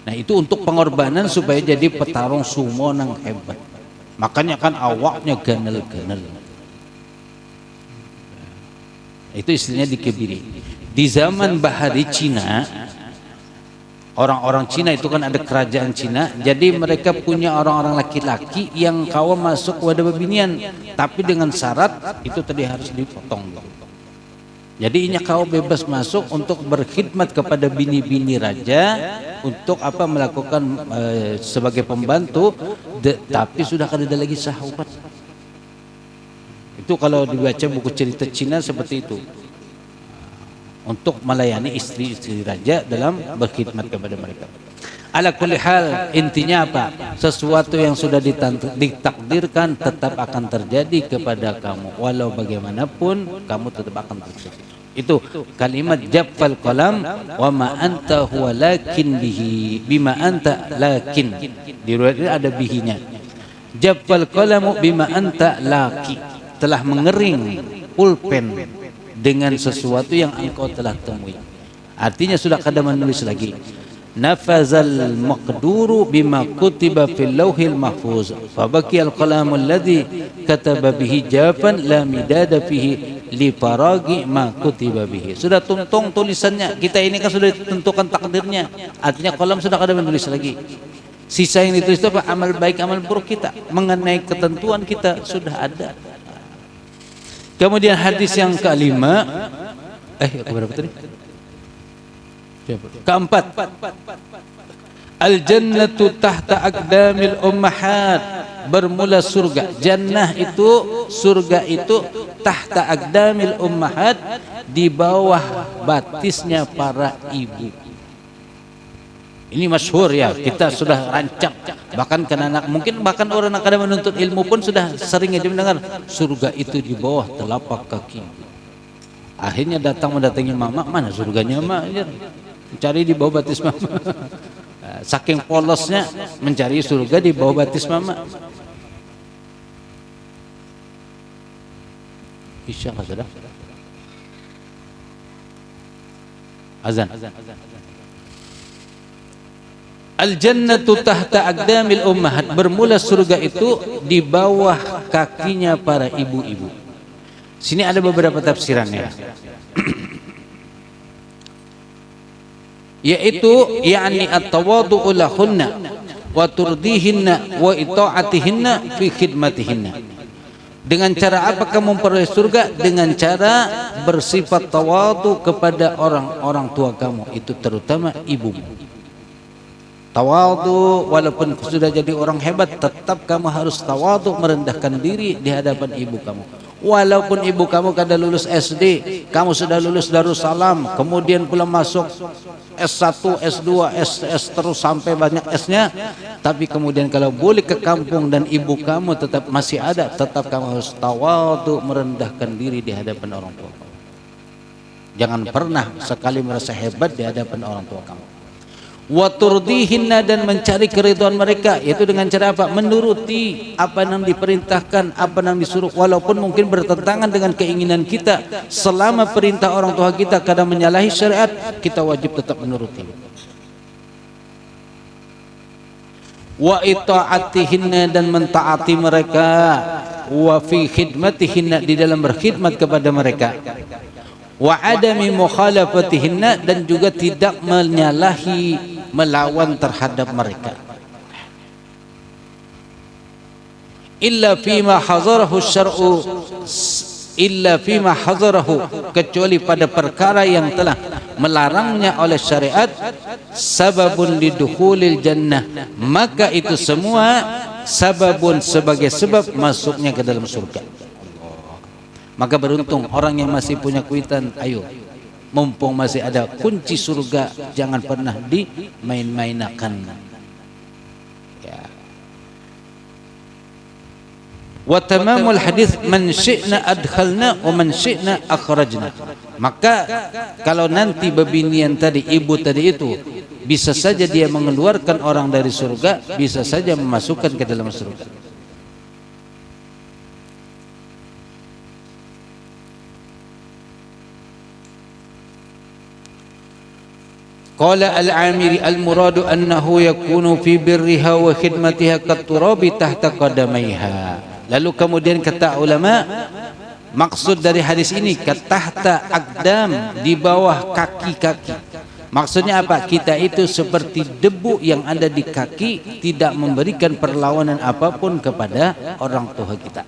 Nah itu untuk pengorbanan supaya jadi petarung sumo nang hebat. Makanya kan awaknya ganel-ganel. Itu istilahnya dikebiri. Di zaman Bahari Cina, orang-orang Cina itu kan ada kerajaan Cina, jadi mereka punya orang-orang laki-laki yang kawan masuk wadah bebinian, tapi dengan syarat itu tadi harus dipotong. Jadi inya kau bebas masuk untuk berkhidmat kepada bini-bini raja, untuk apa melakukan sebagai pembantu, tapi sudah kada ada lagi syahwat. Itu kalau dibaca buku cerita Cina seperti itu. Untuk melayani istri-istri raja dalam berkhidmat kepada mereka. Ala kulli hal, intinya apa? Sesuatu yang sudah ditakdirkan tetap akan terjadi kepada kamu. Walau bagaimanapun kamu tetap akan terjadi. Itu kalimat jaffal qalam wa ma anta huwa lakin bihi bima anta lakin. Di riwayat ini ada bihinya. Jaffal qalamu bima anta laki. Telah mengering pulpen dengan sesuatu yang engkau telah temui. Artinya sudah kada menulis lagi. Nafazal maqduru bima kutiba fil lauhil mahfuz fa baqiyal qalamu alladhi kataba bihi jafan la midada fihi li faragi ma kutiba bihi. Sudah tuntung tulisannya. Kita ini kan sudah ditentukan takdirnya. Artinya qalam sudah kada menulis lagi. Sisa yang ditulis itu apa? Amal baik, amal buruk kita. Mengenai ketentuan kita sudah ada. Kemudian hadis yang kelima, berapa tadi? Keempat, al-jannatu tahta aqdamil ummahat, bermula surga. Jannah itu, surga itu tahta aqdamil ummahat, di bawah batisnya para ibu. Ini masyhur ya, kita sudah rancang. Bahkan kan anak, mungkin bahkan orang yang kadang menuntut ilmu pun sudah sering aja mendengar surga itu di bawah telapak kaki. Akhirnya mendatangi mama, mana surganya mak? Mencari di bawah batis mama. Saking polosnya mencari surga di bawah batis mama. Isya sudah. Azan. Al-jannatu tahta aqdamil ummahat, bermula surga itu di bawah kakinya para ibu-ibu. Sini ada beberapa tafsirannya. Yaitu yakni at-tawadhu'u lahunna wa turdihinna wa ita'atihinna fi khidmatihinna. Dengan cara apa kamu memperoleh surga? Dengan cara bersifat tawadhu kepada orang-orang tua kamu, itu terutama ibumu. Tawadhu, walaupun sudah jadi orang hebat, tetap kamu harus tawadhu, merendahkan diri di hadapan ibu kamu. Walaupun ibu kamu kada lulus SD, kamu sudah lulus Darussalam, kemudian pula masuk S1, S2, SS terus sampai banyak S-nya, tapi kemudian kalau boleh ke kampung dan ibu kamu tetap masih ada, tetap kamu harus tawadhu, merendahkan diri di hadapan orang tua kamu. Jangan pernah sekali merasa hebat di hadapan orang tua kamu. Wa turdihinna, dan mencari keridhaan mereka, yaitu dengan cara apa? Menuruti apa yang diperintahkan, apa yang disuruh, walaupun mungkin bertentangan dengan keinginan kita. Selama perintah orang tua kita kadang menyalahi syariat, kita wajib tetap menuruti. Wa ita'atihinna, dan mentaati mereka. Wa fi khidmatihinna, di dalam berkhidmat kepada mereka. Wa adami mukhalafatihinna, dan juga tidak menyalahi, melawan terhadap mereka. Illa fima hazarahu syar'u, illa fima hazarahu, kecuali pada perkara yang telah melarangnya oleh syariat. Sababun lidukhulil jannah, maka itu semua sababun, sebagai sebab masuknya ke dalam surga. Maka beruntung orang yang masih punya kuitan, ayo, mumpung masih ada kunci surga, jangan pernah dimain-mainakan. Ya. Wa tamamul hadis, man syi'na adkhalna wa man syi'na akhrajna. Maka kalau nanti bebinian tadi, ibu tadi itu, bisa saja dia mengeluarkan orang dari surga, bisa saja memasukkan ke dalam surga. Qala al-Amiri al-muradu annahu yakunu fi birriha wa khidmatiha kat-turabi tahta qadamaiha. Lalu kemudian kata ulama, maksud dari hadis ini tahta aqdam, di bawah kaki-kaki. Maksudnya apa? Kita itu seperti debu yang ada di kaki, tidak memberikan perlawanan apapun kepada orang tua kita.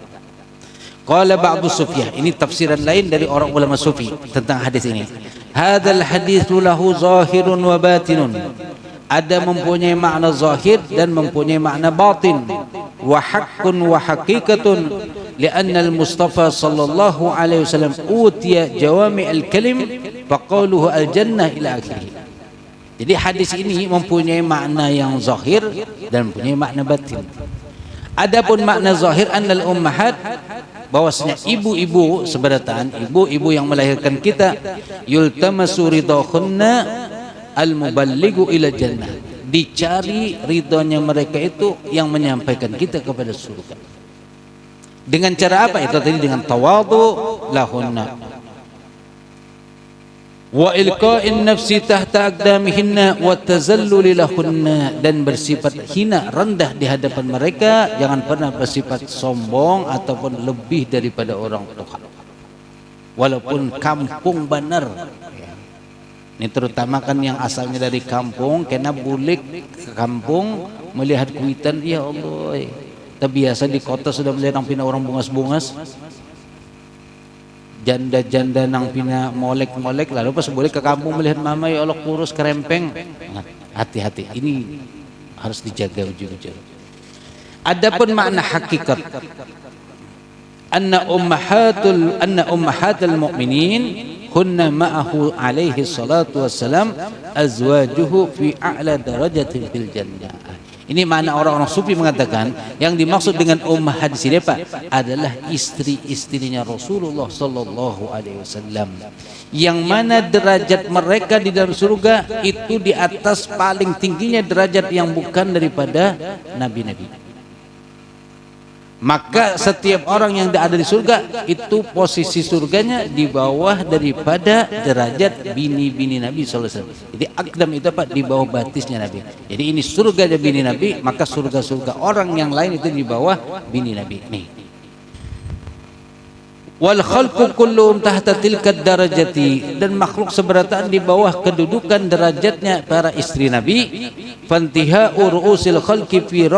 Qala ba'du sufyah, ini tafsiran lain dari orang ulama sufi tentang hadis ini. Hadzal haditsu lahu zahirun wa batinun. Ada mempunyai makna zahir dan mempunyai makna batin. Wa haqqun wa haqiqatun li'anna al-Mustafa sallallahu alaihi wasallam utiya jawami al-kalim faqauluhu al-jannah ila akhirih. Jadi hadis ini mempunyai makna yang zahir dan mempunyai makna batin. Adapun makna zahir annal ummahat, bahwasanya ibu-ibu seberataan, ibu-ibu yang melahirkan kita, yultamasu ridahunna al-muballighu ila jannah, dicari ridhonya mereka itu yang menyampaikan kita kepada surga. Dengan cara apa? Itu tadi dengan tawadhu lahunna wa ilqa'in nafsi tahta aqdamihinna wa tazalluli lahunna, dan bersifat hina, rendah di hadapan mereka, jangan pernah bersifat sombong ataupun lebih daripada orang tua walaupun kampung benar. Ini terutama kan yang asalnya dari kampung, kena bulik ke kampung melihat kuitan, ya Allah, terbiasa di kota sudah melihat orang bungas-bungas, janda-janda nang pina molek-molek, lalu pas boleh ke kampung melihat mama, ya Allah kurus kerempeng. Hati-hati, ini harus dijaga ujung-ujung. Adapun makna hakikat, anna ummahatul mu'minin hunna ma'ahu alaihi salatu wassalam azwajuhu fi a'la darajatin fil jannah. Ini makna orang-orang sufi mengatakan yang dimaksud dengan ummahat di sini Pak adalah istri-istrinya Rasulullah sallallahu alaihi wasallam, yang mana derajat mereka di dalam surga itu di atas paling tingginya derajat yang bukan daripada nabi-nabi. Maka setiap orang yang ada di surga itu posisi surganya di bawah daripada derajat bini-bini Nabi sallallahu alaihi wasallam. Jadi akdam itu Pak di bawah batisnya Nabi. Jadi ini surga bini Nabi, maka surga-surga orang yang lain itu di bawah bini Nabi. Nih. Wal khalqu kulluhum tahta tilka darajati, dan makhluk seberataan di bawah kedudukan derajatnya para istri Nabi. Fantiha'u ru'usil khalqi fi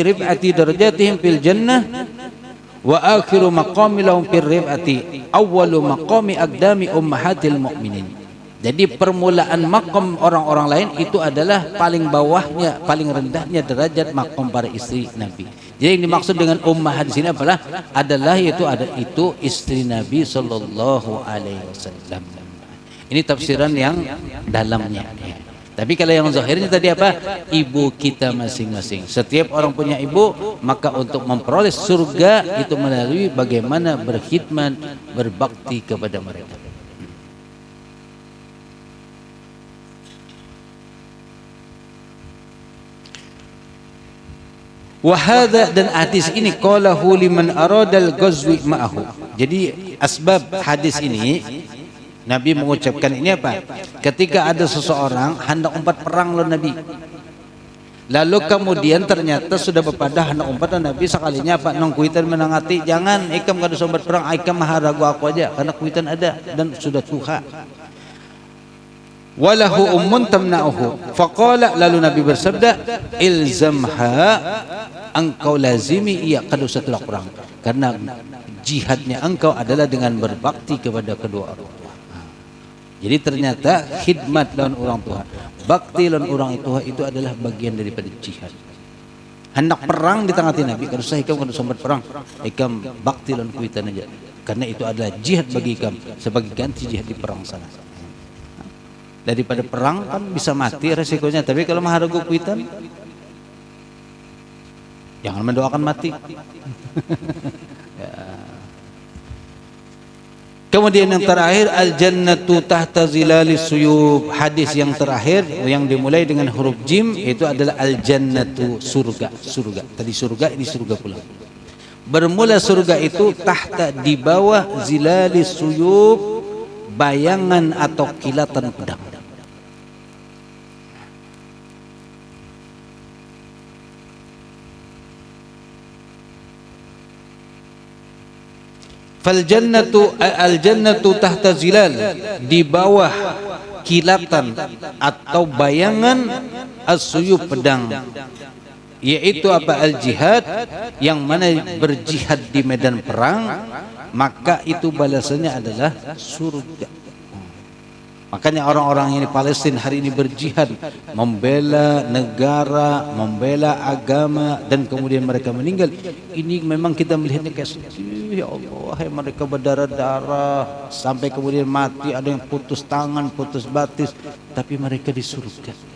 rib'ati darajatihim fil jannah wa akhiru maqami lahum fir rib'ati awwalu maqami aqdami ummahatil mu'minin. Jadi permulaan maqam orang-orang lain itu adalah paling bawahnya, paling rendahnya derajat maqam para istri Nabi. Jadi yang dimaksud dengan ummahat di sini adalah itu istri Nabi sallallahu alaihi wasallam. Ini tafsiran yang dalamnya. Tapi kalau yang zahirnya tadi apa? Ibu kita masing-masing. Setiap orang punya ibu, maka untuk memperoleh surga itu melalui bagaimana berkhidmat, berbakti kepada mereka. Wahada, dan hadis ini qalahu liman aradal ghazwi ma'ahu. Jadi asbab hadis ini Nabi mengucapkan ini apa? Ketika ada seseorang hendak umpat perang lawan Nabi. Lalu kemudian ternyata sudah bepada hendak umpat Nabi sekalinya apa? Nang kuitan menangati, jangan ikam kada umpat perang, ikam maharagu aku aja karena kuitan ada dan sudah tuha. Walahu ummun tamna'uhu. Faqala, lalu Nabi bersabda, ilzamha, engkau lazimi ia kada usah tolak perang, karena jihadnya engkau adalah dengan berbakti kepada kedua orang tua. Jadi ternyata khidmat lawan orang tua, bakti lawan orang tua itu adalah bagian daripada jihad. Hendak perang di tengah Nabi, kada usah ikam kada sempat perang, ikam bakti lawan kuitan aja, karena itu adalah jihad bagi ikam sebagai ganti jihad di perang sana. Daripada perang kan bisa mati resikonya, tapi kalau maharagu kuitan jangan mendoakan mati. Ya. Kemudian yang terakhir, al-jannatu tahta zilalis suyub. Hadis yang terakhir yang dimulai dengan huruf jim itu adalah al-jannatu, surga. Surga. Tadi surga, ini surga pula. Bermula surga itu tahta, di bawah, zilalis suyub, bayangan atau kilatan pedang. Al jannatu tahta zilal, di bawah kilatan atau bayangan as-suyub, pedang, yaitu apa? Al jihad, yang mana berjihad di medan perang, maka itu balasannya adalah surga. Makanya orang-orang yang di Palestina hari ini berjihad, membela negara, membela agama, dan kemudian mereka meninggal. Ini memang kita melihatnya kayak sedih, ya Allah, mereka berdarah-darah sampai kemudian mati, ada yang putus tangan, putus batis, tapi mereka di surga.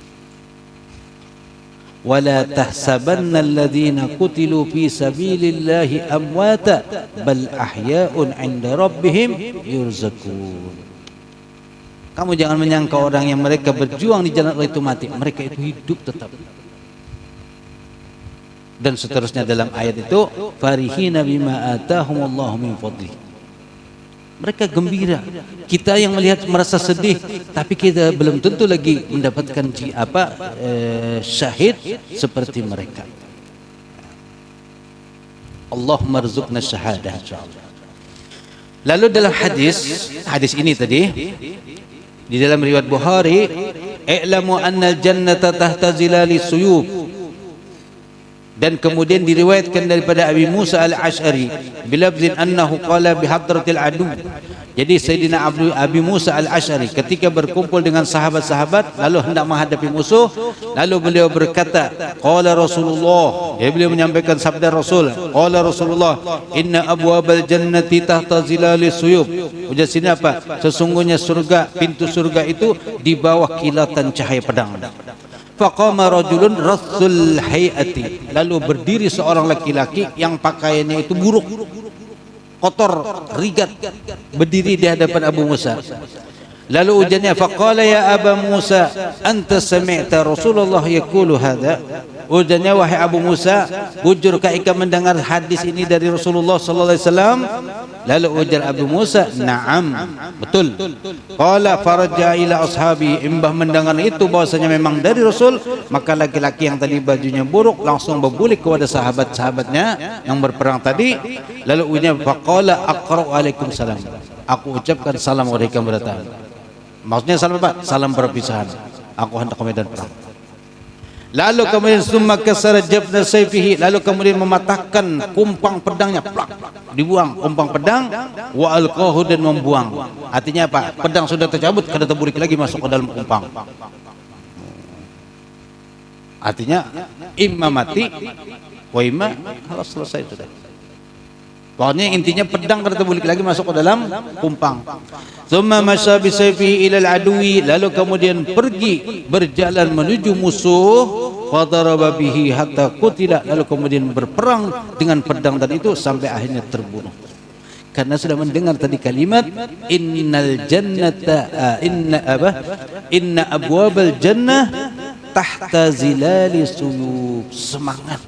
Wala tahsabanna alladhina qutilu fi sabilillahi amwata bal ahya'un 'inda rabbihim yurzaqun. Kamu jangan menyangka orang yang mereka berjuang di jalan Allah itu mati, mereka itu hidup tetap. Dan seterusnya dalam ayat itu, farihina bima atahumullahu min fadli. Mereka gembira. Kita yang melihat merasa sedih, tapi kita belum tentu lagi mendapatkan syahid seperti mereka. Allahumma rzuqna syahadah insyaallah. Lalu dalam hadis ini tadi, di dalam riwayat Bukhari, i'lamu anna al-jannata tahta zilali suyub. Dan kemudian diriwayatkan daripada Abi Musa al-Ash'ari bilafzin annahu qala bihadratil adu. Jadi Sayyidina Abi Musa al-Ash'ari ketika berkumpul dengan sahabat-sahabat lalu hendak menghadapi musuh, lalu beliau berkata, qala Rasulullah, beliau menyampaikan sabda Rasul, qala Rasulullah, inna abwabal jannati tahta zilali suyub. Ujar sini apa? Sesungguhnya surga, pintu surga itu di bawah kilatan cahaya pedang. Faqama rajulun rasul hayati, lalu berdiri seorang laki-laki yang pakaiannya itu buruk, kotor, rigat, berdiri di hadapan Abu Musa. Lalu ujarnya, faqala ya Aba Musa, anta sami'ta Rasulullah yaqulu hadza. Ujarnya, wahai Abu Musa, bujurkah engkau mendengar hadis ini dari Rasulullah sallallahu alaihi wasallam? Lalu ujar Abu Musa, na'am, betul. Qala faraja ila ashabi, imbah mendengar itu bahwasanya memang dari Rasul, maka laki-laki yang tadi bajunya buruk langsung berbulik kepada sahabat-sahabatnya yang berperang tadi. Lalu ujarnya, faqala aqra'u alaikum salam, aku ucapkan salam kepada kamu datang. Maksudnya salam apa? Salam perpisahan. Aku hendak ke medan perang. Lalu kemudian summa kasara jabna sayfihi, lalu kemudian mematahkan kumpang pedangnya, plak, dibuang kumpang pedang, wa alqahu, dan membuang. Artinya apa? Pedang sudah tercabut, kada terburik lagi masuk ke dalam kumpang. Artinya imma mati wa imma harus selesai itu tadi. Pokoknya intinya pedang kada terbulik lagi masuk ke dalam kumpang. Tsumma masya bi sayfihi ila al-adwi, lalu kemudian pergi berjalan menuju musuh, fadaraba bihi hatta qutila, lalu kemudian berperang dengan pedang tadi itu sampai akhirnya terbunuh. Karena sudah mendengar tadi kalimat innal jannata inna abwabal jannah tahta zilali suyub. Semangat,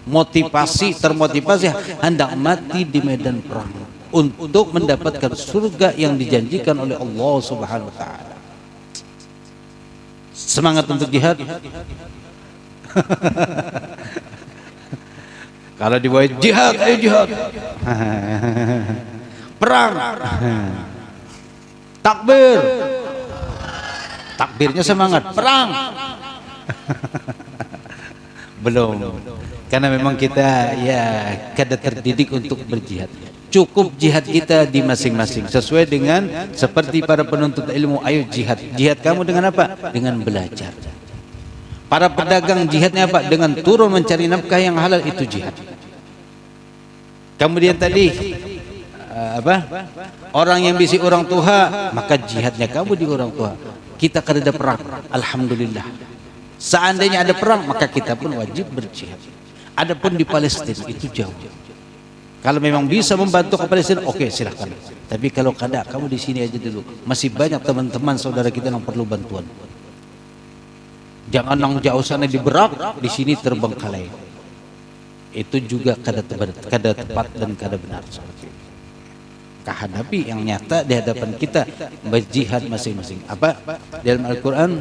motivasi, termotivasi hendak mati di medan perang untuk mendapatkan surga yang dijanjikan oleh Allah Subhanahu wa taala. Semangat untuk jihad. Kalau dibawa jihad, ayo jihad. Perang. Takbir. Takbirnya semangat, perang. Belum. Karena memang kita kada terdidik untuk berjihad. Cukup jihad kita di masing-masing sesuai dengan seperti para penuntut ilmu. Ayo jihad. Jihad kamu dengan apa? Dengan belajar. Para pedagang jihadnya apa? Dengan turun mencari nafkah yang halal, itu jihad. Kemudian tadi orang yang bisi orang tua, maka jihadnya kamu di orang tua. Kita kada ada perang, alhamdulillah. Seandainya ada perang, maka kita pun wajib berjihad. Adapun di Palestina itu jauh. Kalau memang bisa membantu ke Palestina, oke, silahkan. Tapi kalau kada, kamu di sini aja dulu. Masih banyak teman-teman saudara kita yang perlu bantuan. Jangan nang jauh sana di Berak, di sini terbengkalai. Itu juga kada tepat dan kada benar seperti itu. Hadapi yang nyata di hadapan kita, berjihad masing-masing. Apa dalam Al-Quran?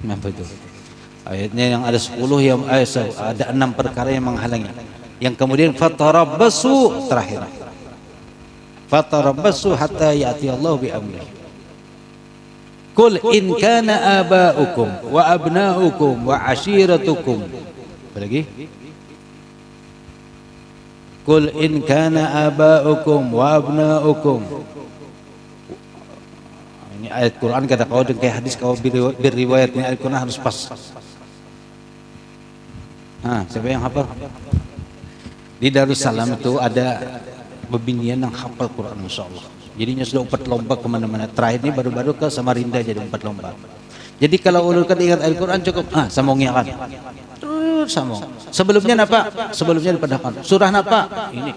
Apa itu? Ayatnya yang ada 10 yang ada 6 perkara yang menghalangi. Yang kemudian fatarabbasu terakhir. Fatarabbasu hatta ya'ti Allah bi amri. Qul in kana aba'ukum wa abna'ukum wa ashiratukum. Apa lagi? Qul in kana aba'ukum wa abna'ukum. Ini ayat Quran kata kau dan kayak hadis kau berriwayat ini ayat Quran harus pas. Siapa yang hafal? Di Darussalam itu ada bebinian yang hafal Quran, Masya Allah. Jadinya sudah umpat lomba kemana-mana. Terakhir ini baru-baru ke Samarinda jadi umpat lomba. Jadi kalau ulun ingat ayat Quran cukup, sambungnya kan. Terus sambung. Sebelumnya apa? Sebelumnya dipadahkan. Surah apa? Ini.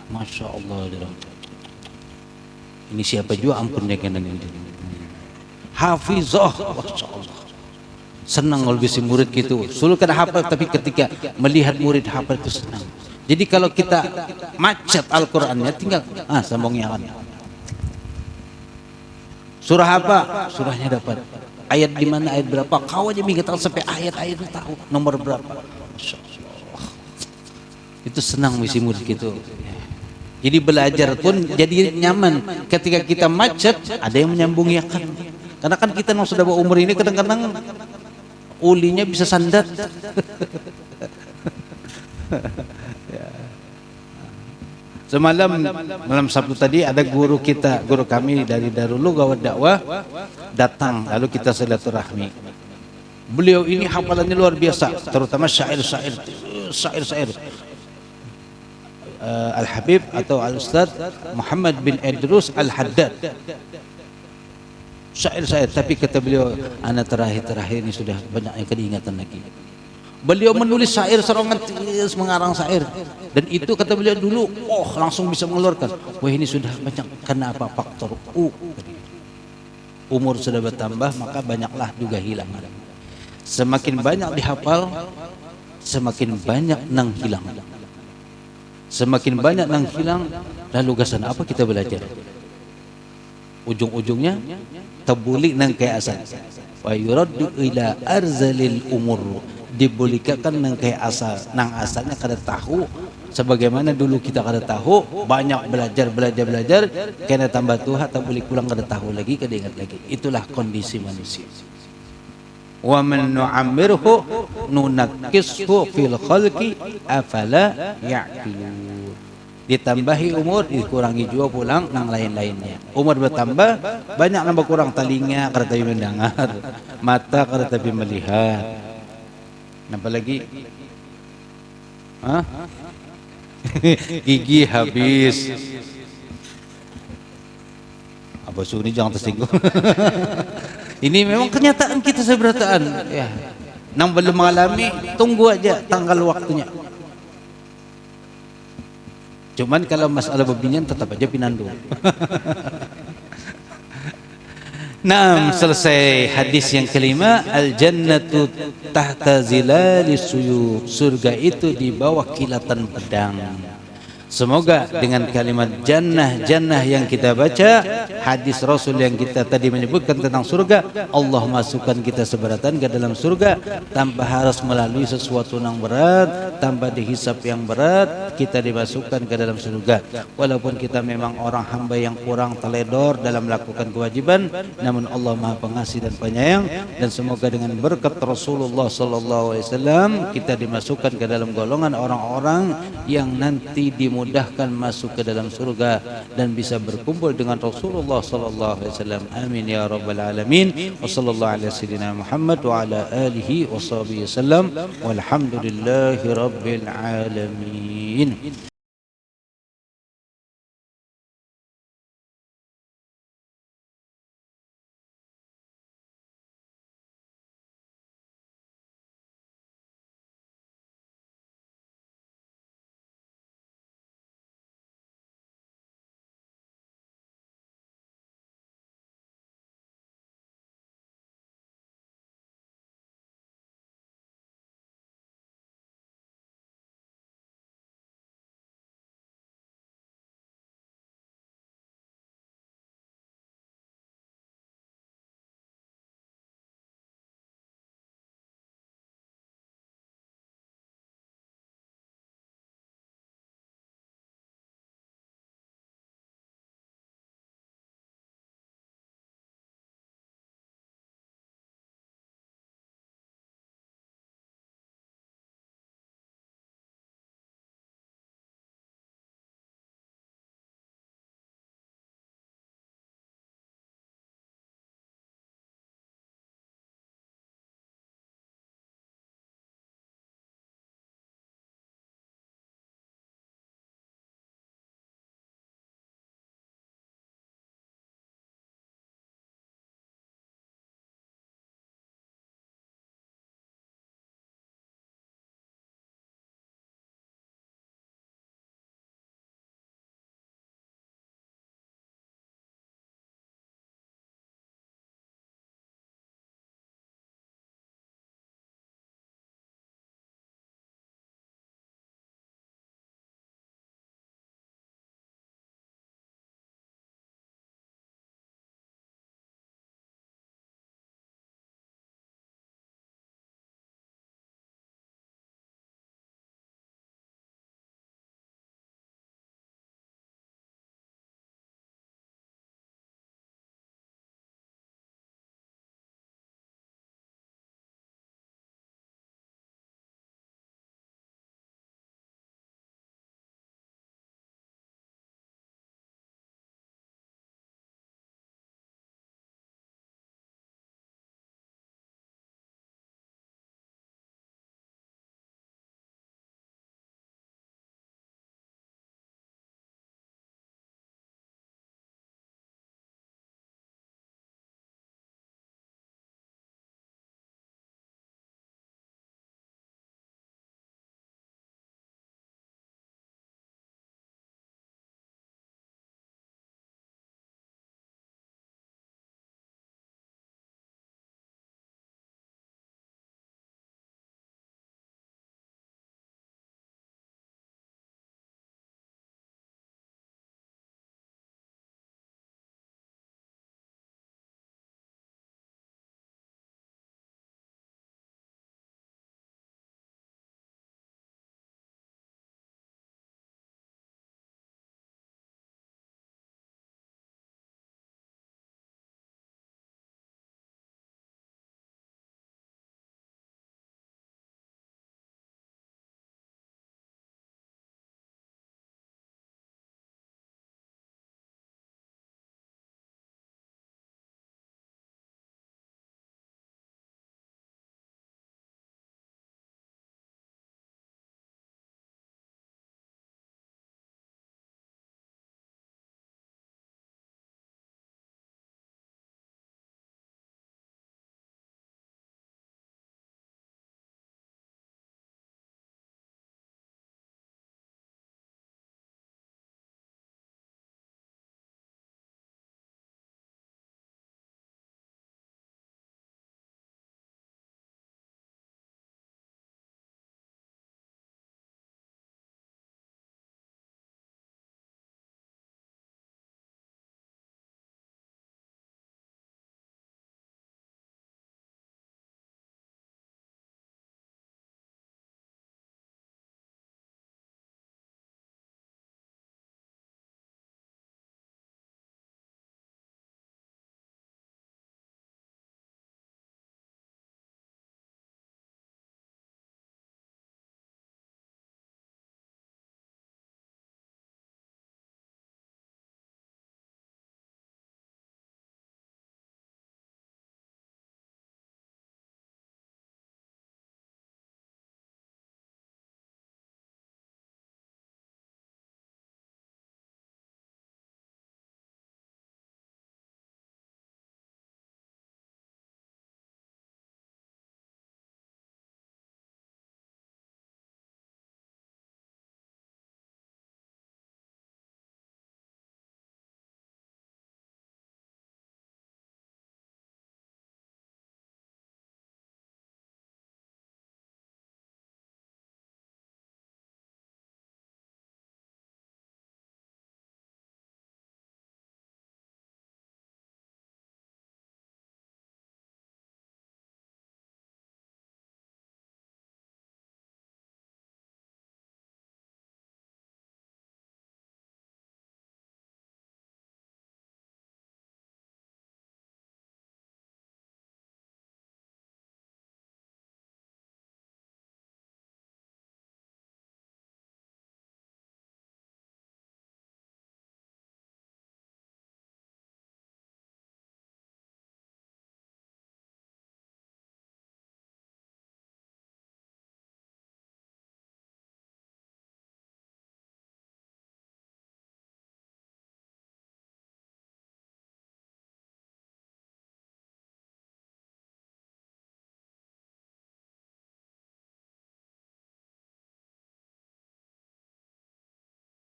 Masya Allah. Ini siapa juga ampunnya kena ini. Hafizah. Masya Allah. Senang kalau bisa murid gitu. Suruh kena hafal tapi ketika melihat murid hafal itu senang. Jadi kalau kita macet Al-Qur'annya tinggal sambungnya kan. Surah apa? Surahnya dapat. Ayat di mana, ayat berapa? Kau aja minggu tahu sampai ayat-ayat itu tahu nomor berapa. Masya Allah. Itu senang misi murid gitu. Jadi belajar pun jadi nyaman. Ketika kita macet ada yang menyambung ya kan. Karena kan kita yang sudah berumur ini kadang-kadang ulinya bisa sandat. Semalam malam Sabtu tadi ada guru kami dari Darul Gawat Dakwah datang, lalu kita silaturahmi. Beliau ini hafalannya luar biasa, terutama syair-syair. Al-Habib atau Al-Ustaz Muhammad bin Idrus Al-Haddad. Syair-syair, tapi kata beliau, anak terakhir ini sudah banyak yang keingatan lagi. Beliau menulis syair serongan, mengarang syair, dan itu kata beliau dulu, langsung bisa mengeluarkan. Wah ini sudah banyak, kenapa? Faktor umur sudah bertambah, maka banyaklah juga hilang. Semakin banyak dihafal, semakin banyak nang hilang. Semakin banyak nang hilang, lalu gasan apa kita belajar? Ujung-ujungnya tabuli nang kayak asal. Wa yuraddu ila arzalil umur. Dibulikakan nang kayak asal. Nang asalnya kada tahu. Sebagaimana dulu kita kada tahu, banyak belajar, kena tambah tua, tabuli pulang kada tahu lagi, kada ingat lagi. Itulah kondisi manusia. Wa man nu'ammirhu nunakkishu fil khalqi afala ya'qilun. Ditambahi umur, dikurangi juga pulang nang lain-lainnya. Umur bertambah, banyak nambah kurang telinga kada tapi mendengar, mata kada tapi melihat. Apa lagi? Gigi habis. Apa suni jangan tersinggung. Ini memang kenyataan kita seberataan. Ya. Nang belum mengalami, tunggu aja tanggal waktunya. Cuman kalau masalah bebinian tetap aja pinandu. Nah, selesai hadis yang kelima, al-jannatu tahta zilalis suyuf. Surga itu di bawah kilatan pedang. Semoga dengan kalimat jannah yang kita baca, hadis Rasul yang kita tadi menyebutkan tentang surga, Allah masukkan kita seberatan ke dalam surga tanpa harus melalui sesuatu yang berat, tanpa dihisap yang berat, kita dimasukkan ke dalam surga. Walaupun kita memang orang hamba yang kurang teledor dalam melakukan kewajiban, namun Allah Maha Pengasih dan Penyayang, dan semoga dengan berkat Rasulullah sallallahu alaihi wasallam kita dimasukkan ke dalam golongan orang-orang yang nanti dimudahkan masuk ke dalam surga dan bisa berkumpul dengan Rasulullah sallallahu alaihi wasallam. Amin ya rabbal alamin. Wa sallallahu ala sayyidina Muhammad wa ala alihi wa sahbihi wasallam. Walhamdulillahi rabbil alamin.